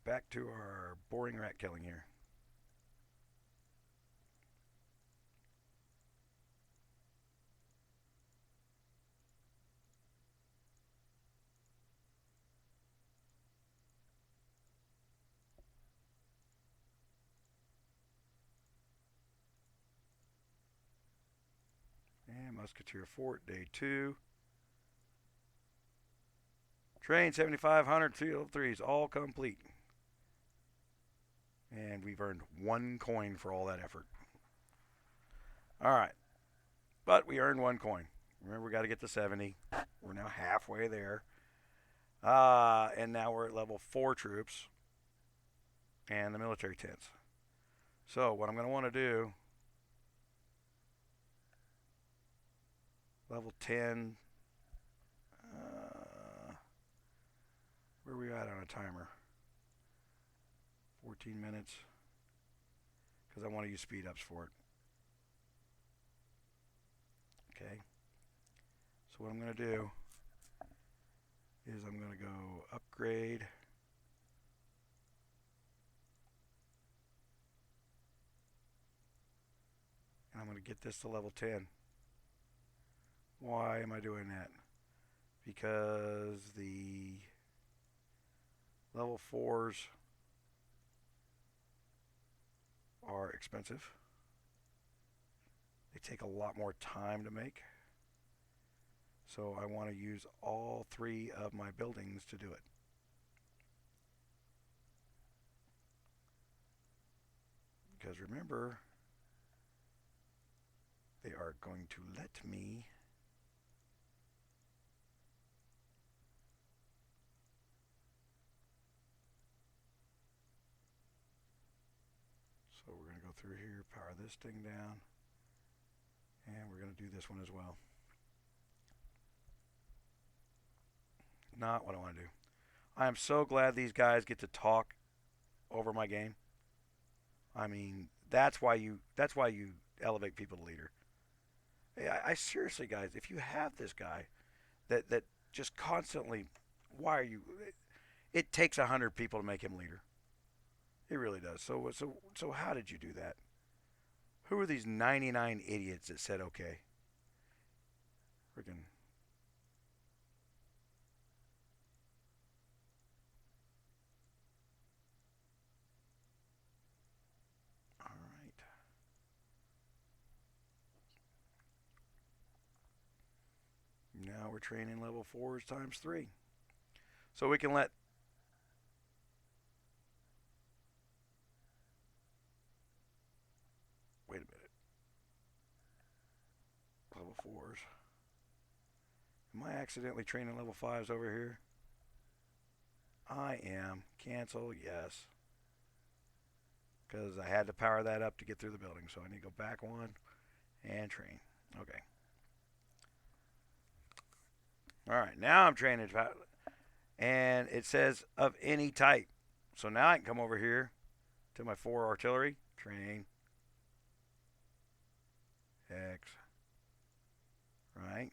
[SPEAKER 1] Back to our boring rat killing here. And Musketeer Fort, day 2. Train 7,500, field 3s, all complete. And we've earned 1 coin for all that effort. All right. But we earned 1 coin. Remember, we got to get to 70. We're now halfway there. And now we're at level 4 troops and the military tents. So what I'm going to want to do, level 10, where are we at on a timer? 14 minutes, because I want to use speed ups for it. Okay. So what I'm going to do is I'm going to go upgrade. And I'm going to get this to level 10. Why am I doing that? Because the level 4s are expensive. They take a lot more time to make. So I want to use all 3 of my buildings to do it. Because remember, they are going to let me so we're going to go through here, power this thing down, and we're going to do this one as well. Not what I want to do. I am so glad these guys get to talk over my game. I mean, that's why you elevate people to leader. I seriously, guys, if you have this guy that just constantly, why are you? It takes 100 people to make him leader. It really does. So how did you do that? Who are these 99 idiots that said okay? Freaking. All right. Now we're training level 4s times 3. So we can let. Wait a minute. Level 4s. Am I accidentally training level 5s over here? I am. Cancel, yes. Because I had to power that up to get through the building. So I need to go back 1 and train. Okay. All right, now I'm training. And it says of any type. So now I can come over here to my 4 artillery. Train. X. Right.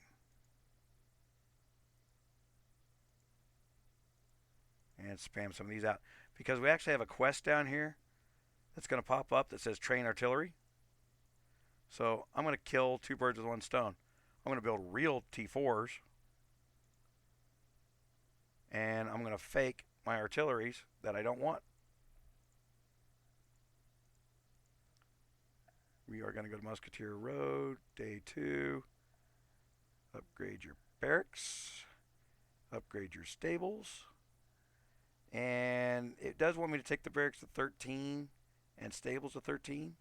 [SPEAKER 1] And spam some of these out. Because we actually have a quest down here that's going to pop up that says train artillery. So I'm going to kill 2 birds with 1 stone. I'm going to build real T4s. And I'm going to fake my artilleries that I don't want. We are going to go to Musketeer Road, day 2. Upgrade your barracks. Upgrade your stables. And it does want me to take the barracks to 13 and stables to 13.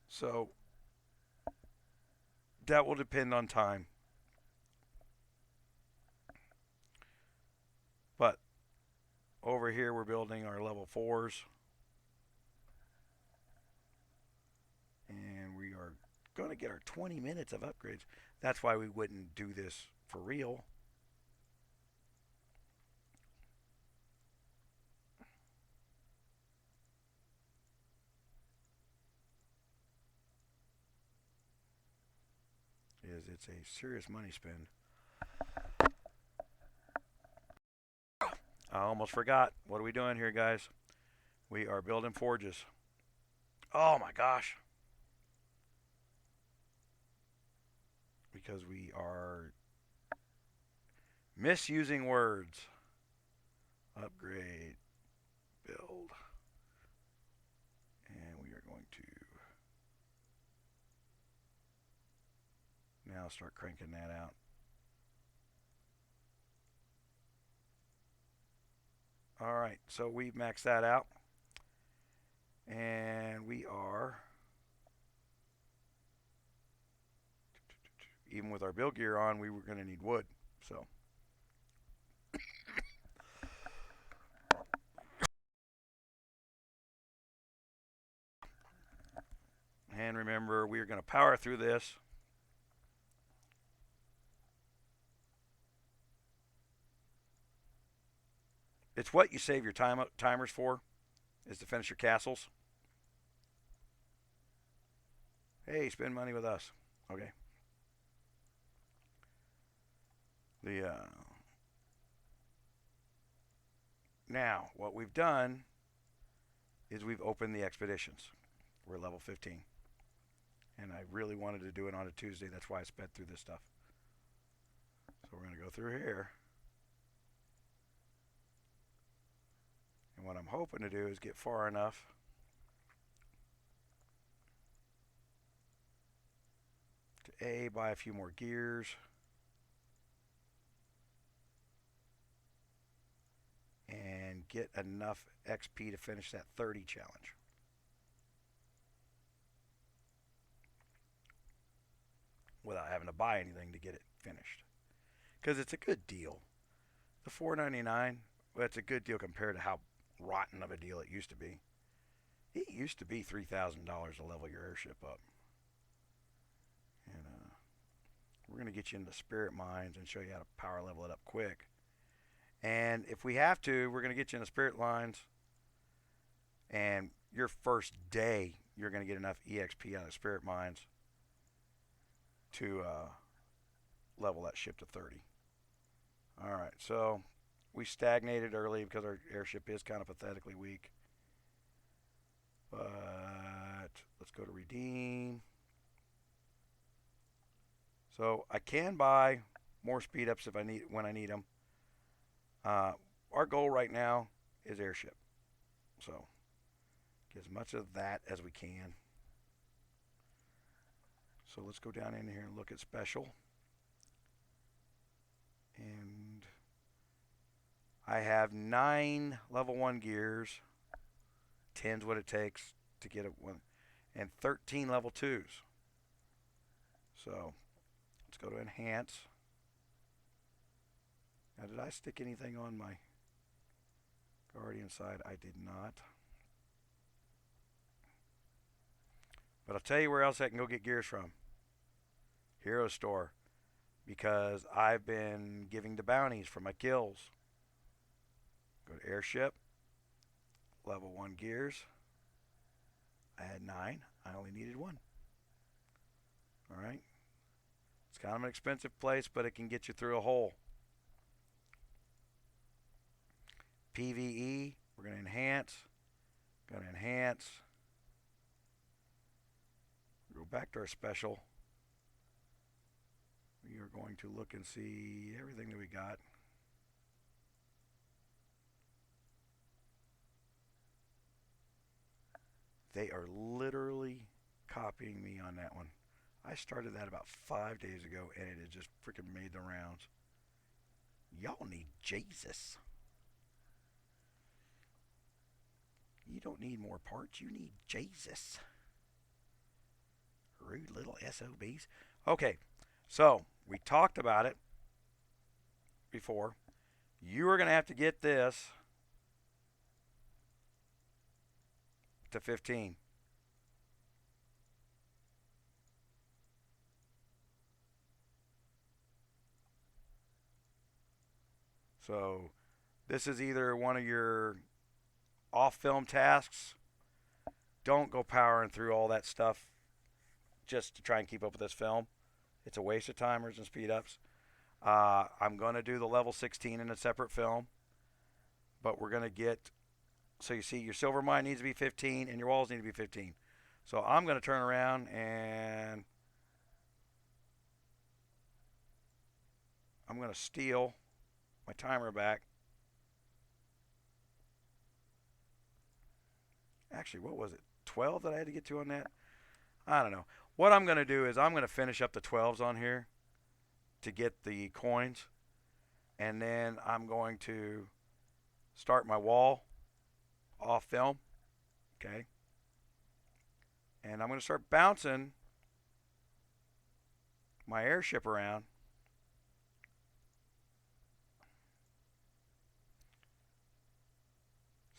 [SPEAKER 1] So that will depend on time. But over here we're building our level 4s. And we are going to get our 20 minutes of upgrades. That's why we wouldn't do this for real. It's a serious money spend. I almost forgot. What are we doing here, guys? We are building forges. Oh my gosh. Because we are misusing words. Upgrade. Build. And we are going to now start cranking that out. All right, so we've maxed that out. And we are, even with our build gear on, we were going to need wood. So and remember, we are going to power through this. It's what you save your timers for, is to finish your castles. Hey, spend money with us. Okay. Now, what we've done is we've opened the expeditions. We're level 15. And I really wanted to do it on a Tuesday. That's why I sped through this stuff. So we're going to go through here. And what I'm hoping to do is get far enough A, buy a few more gears. And get enough XP to finish that 30 challenge. Without having to buy anything to get it finished. Because it's a good deal. The $4.99, well, it's a good deal compared to how rotten of a deal it used to be. It used to be $3,000 to level your airship up. And we're going to get you into spirit mines and show you how to power level it up quick. And if we have to, we're going to get you into spirit lines. And your first day, you're going to get enough EXP out of spirit mines to level that ship to 30. All right, so we stagnated early because our airship is kind of pathetically weak. But let's go to redeem. So I can buy more speed ups if I need when I need them. Our goal right now is airship. So get as much of that as we can. So let's go down in here and look at special. And I have 9 level 1 gears. 10's what it takes to get it one. And 13 level 2s. So let's go to enhance. Now, did I stick anything on my Guardian side? I did not. But I'll tell you where else I can go get gears from. Hero Store. Because I've been giving the bounties for my kills. Go to airship. Level 1 gears. I had 9. I only needed 1. Alright. It's kind of an expensive place, but it can get you through a hole. PvE. We're going to enhance. Going to enhance. Go back to our special. We are going to look and see everything that we got. They are literally copying me on that one. I started that about 5 days ago, and it has just freaking made the rounds. Y'all need Jesus. You don't need more parts. You need Jesus. Rude little SOBs. Okay, so we talked about it before. You are going to have to get this to 15. So this is either one of your off-film tasks. Don't go powering through all that stuff just to try and keep up with this film. It's a waste of timers and speed ups. I'm going to do the level 16 in a separate film. But we're going to get... So you see your silver mine needs to be 15 and your walls need to be 15. So I'm going to turn around and... I'm going to steal my timer back. Actually, what was it? 12 that I had to get to on that? I don't know. What I'm going to do is I'm going to finish up the 12s on here to get the coins. And then I'm going to start my wall off film. Okay. And I'm going to start bouncing my airship around.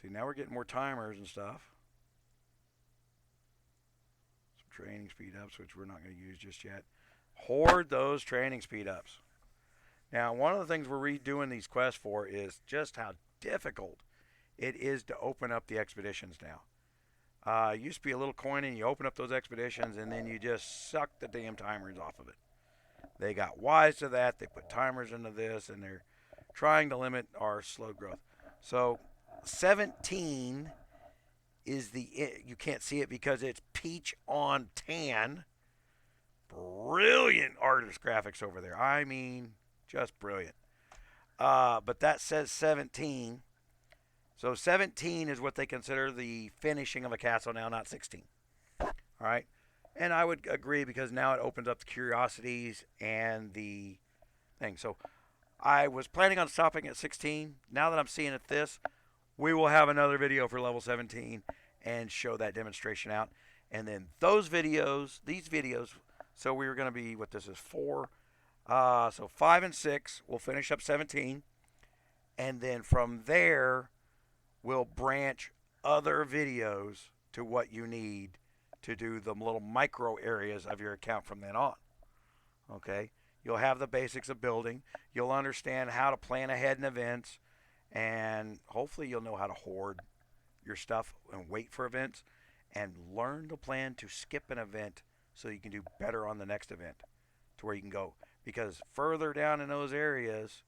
[SPEAKER 1] See, now we're getting more timers and stuff. Some training speed ups, which we're not going to use just yet. Hoard those training speed ups. Now, one of the things we're redoing these quests for is just how difficult it is to open up the expeditions now. It used to be a little coin and you open up those expeditions and then you just suck the damn timers off of it. They got wise to that. They put timers into this and they're trying to limit our slow growth. So 17 is you can't see it because it's peach on tan. Brilliant artist graphics over there. I mean, just brilliant. But that says 17. So 17 is what they consider the finishing of a castle now, not 16. All right. And I would agree because now it opens up the curiosities and the thing. So I was planning on stopping at 16. Now that I'm seeing it this, we will have another video for level 17 and show that demonstration out. And then those videos, these videos, so we're going to be, what this is, 4. So 5 and 6, we'll finish up 17. And then from there, we'll branch other videos to what you need to do the little micro areas of your account from then on. Okay? You'll have the basics of building. You'll understand how to plan ahead in events. And hopefully you'll know how to hoard your stuff and wait for events. And learn to plan to skip an event so you can do better on the next event to where you can go. Because further down in those areas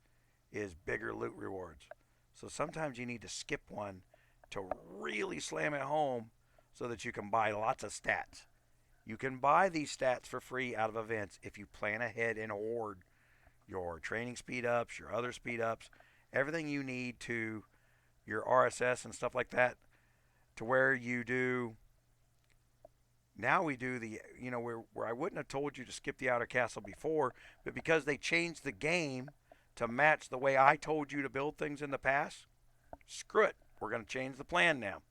[SPEAKER 1] is bigger loot rewards. So sometimes you need to skip one to really slam it home so that you can buy lots of stats. You can buy these stats for free out of events if you plan ahead and hoard your training speed ups, your other speed ups, everything you need to your RSS and stuff like that, to where you do. Now we do the, where I wouldn't have told you to skip the outer castle before, but because they changed the game to match the way I told you to build things in the past, screw it. We're going to change the plan now.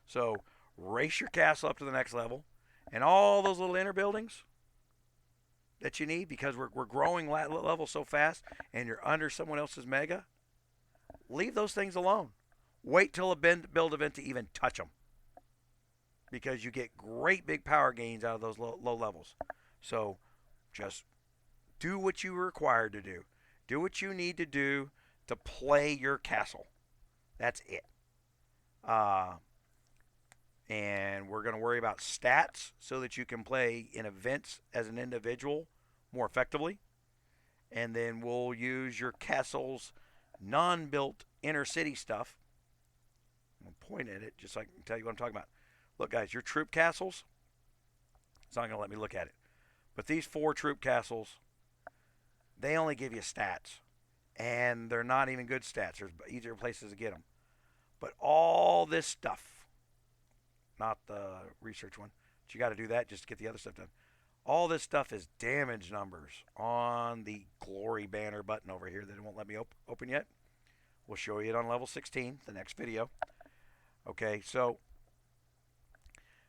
[SPEAKER 1] So race your castle up to the next level, and all those little inner buildings that you need, because we're growing level so fast and you're under someone else's mega, leave those things alone. Wait till a build event to even touch them, because you get great big power gains out of those low levels. So just do what you were required to do. Do what you need to do to play your castle. That's it. And we're going to worry about stats so that you can play in events as an individual more effectively. And then we'll use your castle's non-built inner city stuff. I'm going to point at it just so I can tell you what I'm talking about. Look, guys, your troop castles, it's not going to let me look at it. But these 4 troop castles, they only give you stats. And they're not even good stats. There's easier places to get them. But all this stuff, not the research one, but you got to do that just to get the other stuff done. All this stuff is damage numbers on the glory banner button over here that it won't let me open yet. We'll show you it on level 16, the next video. Okay, so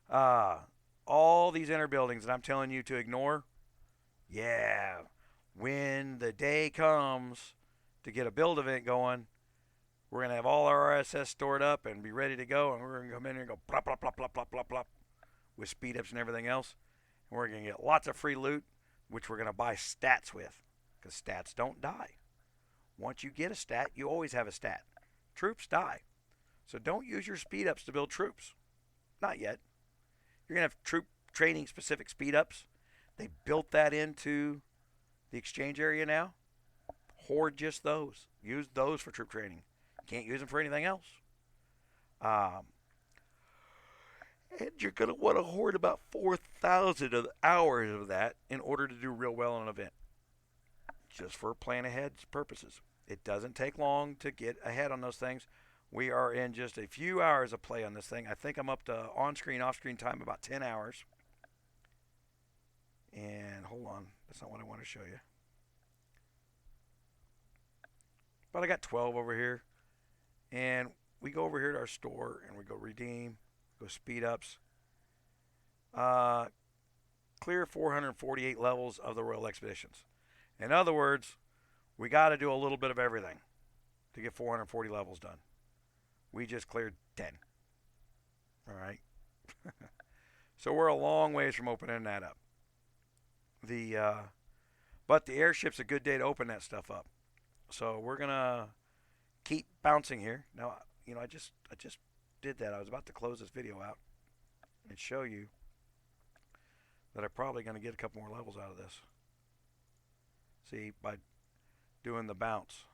[SPEAKER 1] all these inner buildings that I'm telling you to ignore, yeah, when the day comes to get a build event going, we're going to have all our RSS stored up and be ready to go, and we're going to come in here and go plop, plop, plop, plop, plop, plop, plop, with speed ups and everything else. And we're going to get lots of free loot, which we're going to buy stats with, because stats don't die. Once you get a stat, you always have a stat. Troops die. So don't use your speed ups to build troops. Not yet. You're going to have troop training specific speed ups. They built that into the exchange area now. Hoard just those. Use those for troop training. Can't use them for anything else. And you're going to want to hoard about 4,000 hours of that in order to do real well on an event. Just for plan ahead purposes. It doesn't take long to get ahead on those things. We are in just a few hours of play on this thing. I think I'm up to on-screen, off-screen time about 10 hours. And hold on. That's not what I want to show you. But I got 12 over here. And we go over here to our store and we go redeem, go speed ups. Clear 448 levels of the Royal Expeditions. In other words, we got to do a little bit of everything to get 440 levels done. We just cleared 10. All right. So we're a long ways from opening that up. But the airship's a good day to open that stuff up. So we're gonna keep bouncing here. Now, I just did that. I was about to close this video out and show you that I'm probably gonna get a couple more levels out of this. See, by doing the bounce.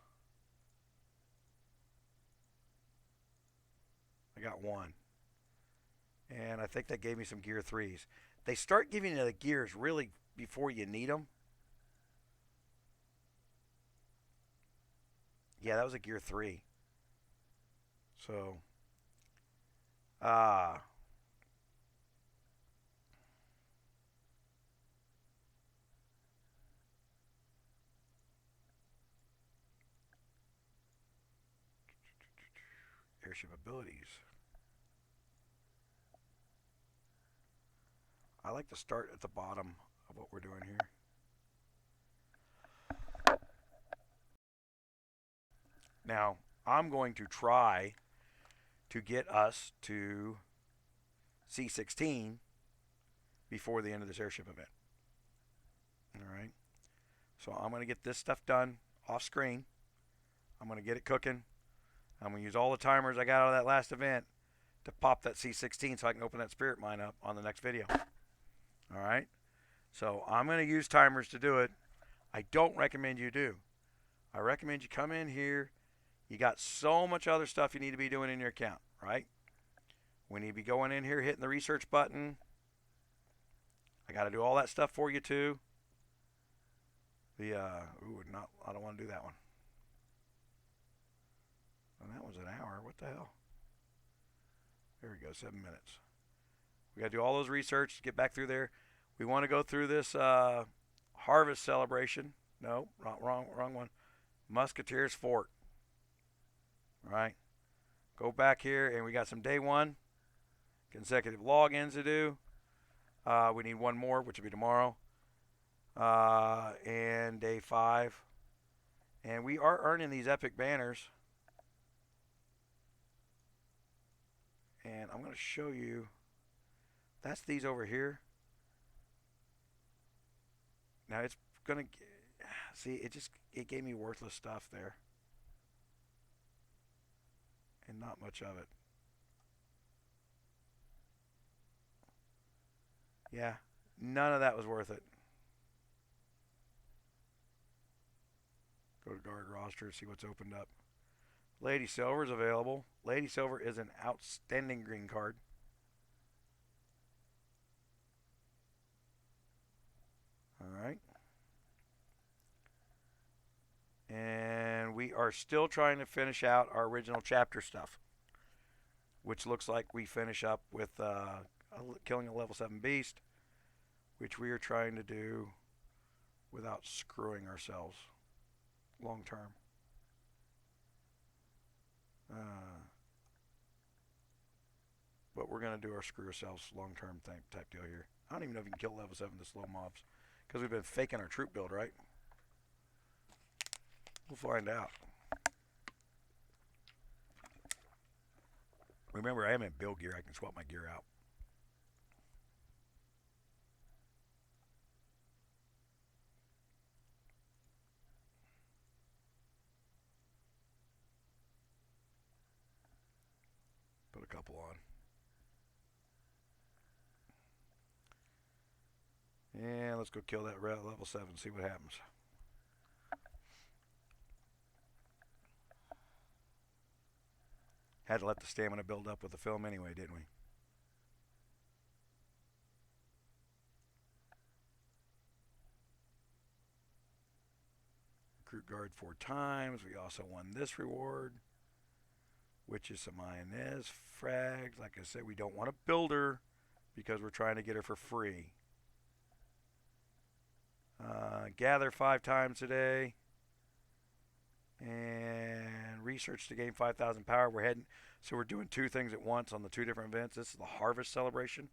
[SPEAKER 1] I got 1. And I think that gave me some gear 3s. They start giving you the gears really before you need them. Yeah, that was a gear 3. So, Airship Abilities. I like to start at the bottom of what we're doing here. Now, I'm going to try to get us to C16 before the end of this airship event. Alright. So I'm going to get this stuff done off screen. I'm going to get it cooking. I'm going to use all the timers I got out of that last event to pop that C16 so I can open that spirit mine up on the next video. Alright. So I'm going to use timers to do it. I don't recommend you do. I recommend you come in here. You got so much other stuff you need to be doing in your account, right? We need to be going in here, hitting the research button. I got to do all that stuff for you too. I don't want to do that one. And that was an hour. What the hell? There we go, 7 minutes. We got to do all those research, get back through there. We want to go through this harvest celebration. No, wrong one. Musketeers Fort. All right. Go back here, and we got some day 1 consecutive logins to do. We need one more, which will be tomorrow. And day 5. And we are earning these epic banners. And I'm going to show you. That's these over here. Now it's going to... See, it gave me worthless stuff there. And not much of it. Yeah, none of that was worth it. Go to guard roster, see what's opened up. Lady Silver is available. Lady Silver is an outstanding green card. Alright. And we are still trying to finish out our original chapter stuff, which looks like we finish up with killing a level 7 beast, which we are trying to do without screwing ourselves long term. But we're going to do our screw ourselves long term type deal here. I don't even know if you can kill level 7 this low mobs, because we've been faking our troop build, right? We'll find out. Remember, I am in build gear. I can swap my gear out. Put a couple on. And let's go kill that level 7, see what happens. Had to let the stamina build up with the film anyway, didn't we? Recruit guard 4 times. We also won this reward, which is some INS frags. Like I said, we don't want to build her because we're trying to get her for free. Gather 5 times today. And research to gain 5,000 power. We're heading, so we're doing 2 things at once on the 2 different events. This is the harvest celebration,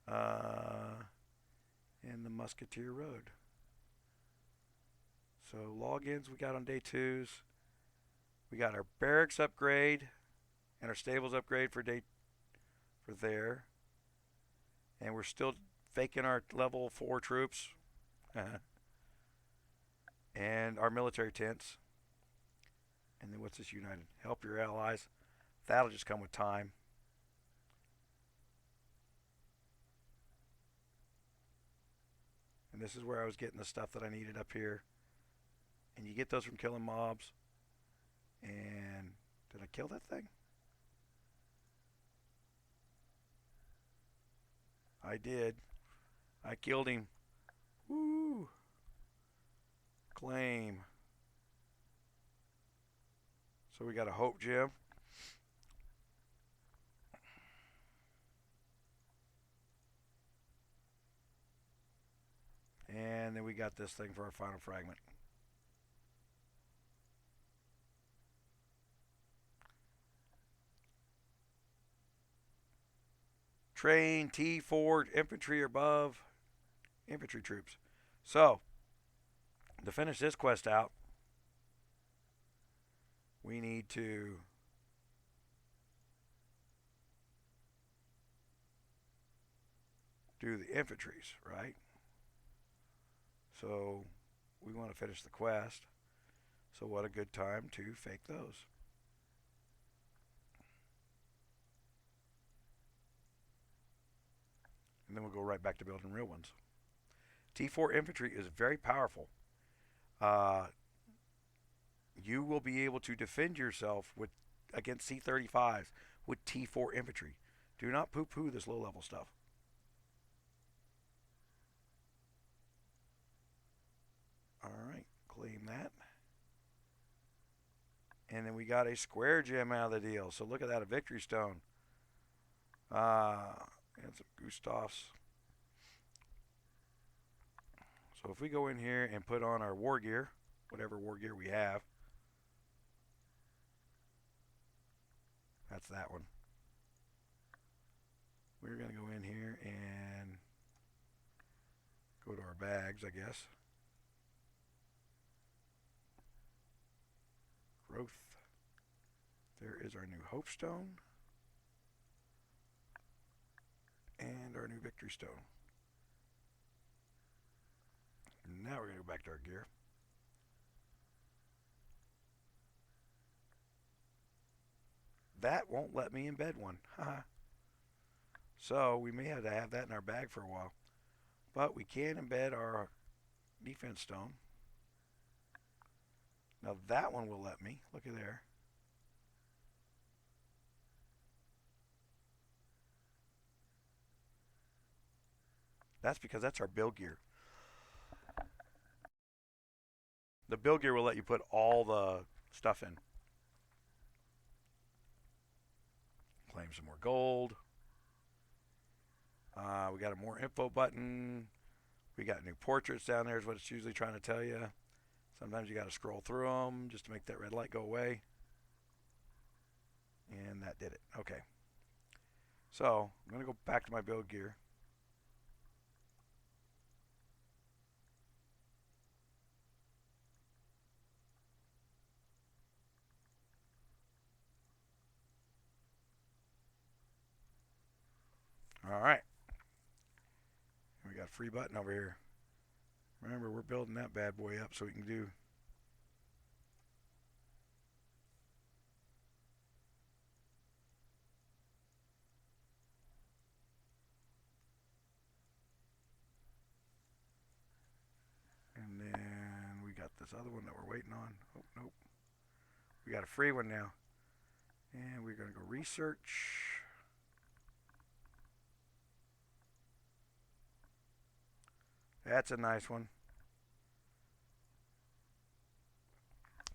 [SPEAKER 1] and the Musketeer Road. So logins we got on day 2s. We got our barracks upgrade and our stables upgrade for there. And we're still faking our level 4 troops. And our military tents. And then what's this united? Help your allies. That'll just come with time. And this is where I was getting the stuff that I needed up here. And you get those from killing mobs. And did I kill that thing? I did. I killed him. Woo! Claim. So we got a hope gem. And then we got this thing for our final fragment. Train T4 infantry or above infantry troops. So, to finish this quest out, we need to do the infantries, right? So, we want to finish the quest. So, what a good time to fake those. And then we'll go right back to building real ones. T4 infantry is very powerful. You will be able to defend yourself with against C35s with T4 infantry. Do not poo-poo this low-level stuff. All right, claim that. And then we got a square gem out of the deal. So look at that, a victory stone. And some Gustavs. So if we go in here and put on our war gear, whatever war gear we have, that's that one. We're going to go in here and go to our bags, I guess. Growth. There is our new Hope Stone. And our new Victory Stone. Now we're going to go back to our gear. That won't let me embed one. So we may have to have that in our bag for a while. But we can embed our defense stone. Now that one will let me. Look at there. That's because that's our build gear. The build gear will let you put all the stuff in. Claim some more gold. We got a more info button. We got new portraits down there is what it's usually trying to tell you. Sometimes you got to scroll through them just to make that red light go away. And that did it. Okay. So I'm going to go back to my build gear. All right. We got a free button over here. Remember, we're building that bad boy up so we can do and then we got this other one that we're waiting on. Oh, nope. We got a free one now. And we're going to go research. That's a nice one.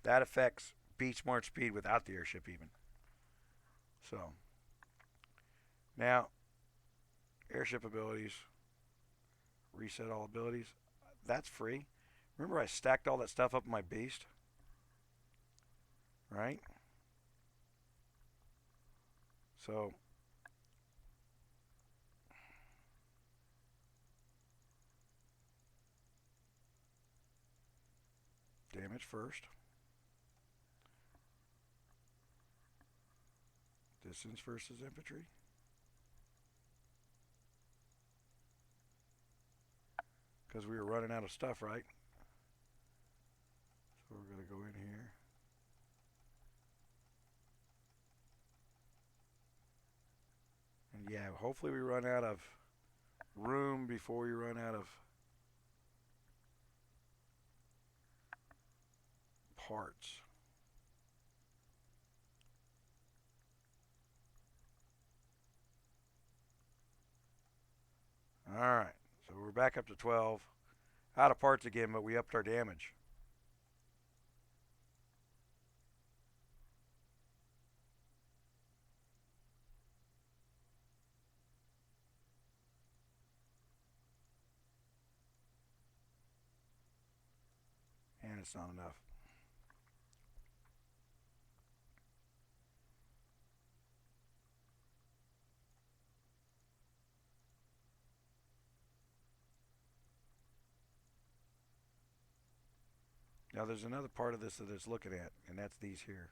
[SPEAKER 1] That affects beach march speed without the airship even. So, now, airship abilities, reset all abilities. That's free. Remember I stacked all that stuff up in my beast? Right? So, damage first. Distance versus infantry. Because we were running out of stuff, right? So we're going to go in here. And yeah, hopefully we run out of room before we run out of parts. Alright, so we're back up to 12. Out of parts again, but we upped our damage. And it's not enough. Now there's another part of this that it's looking at, and that's these here.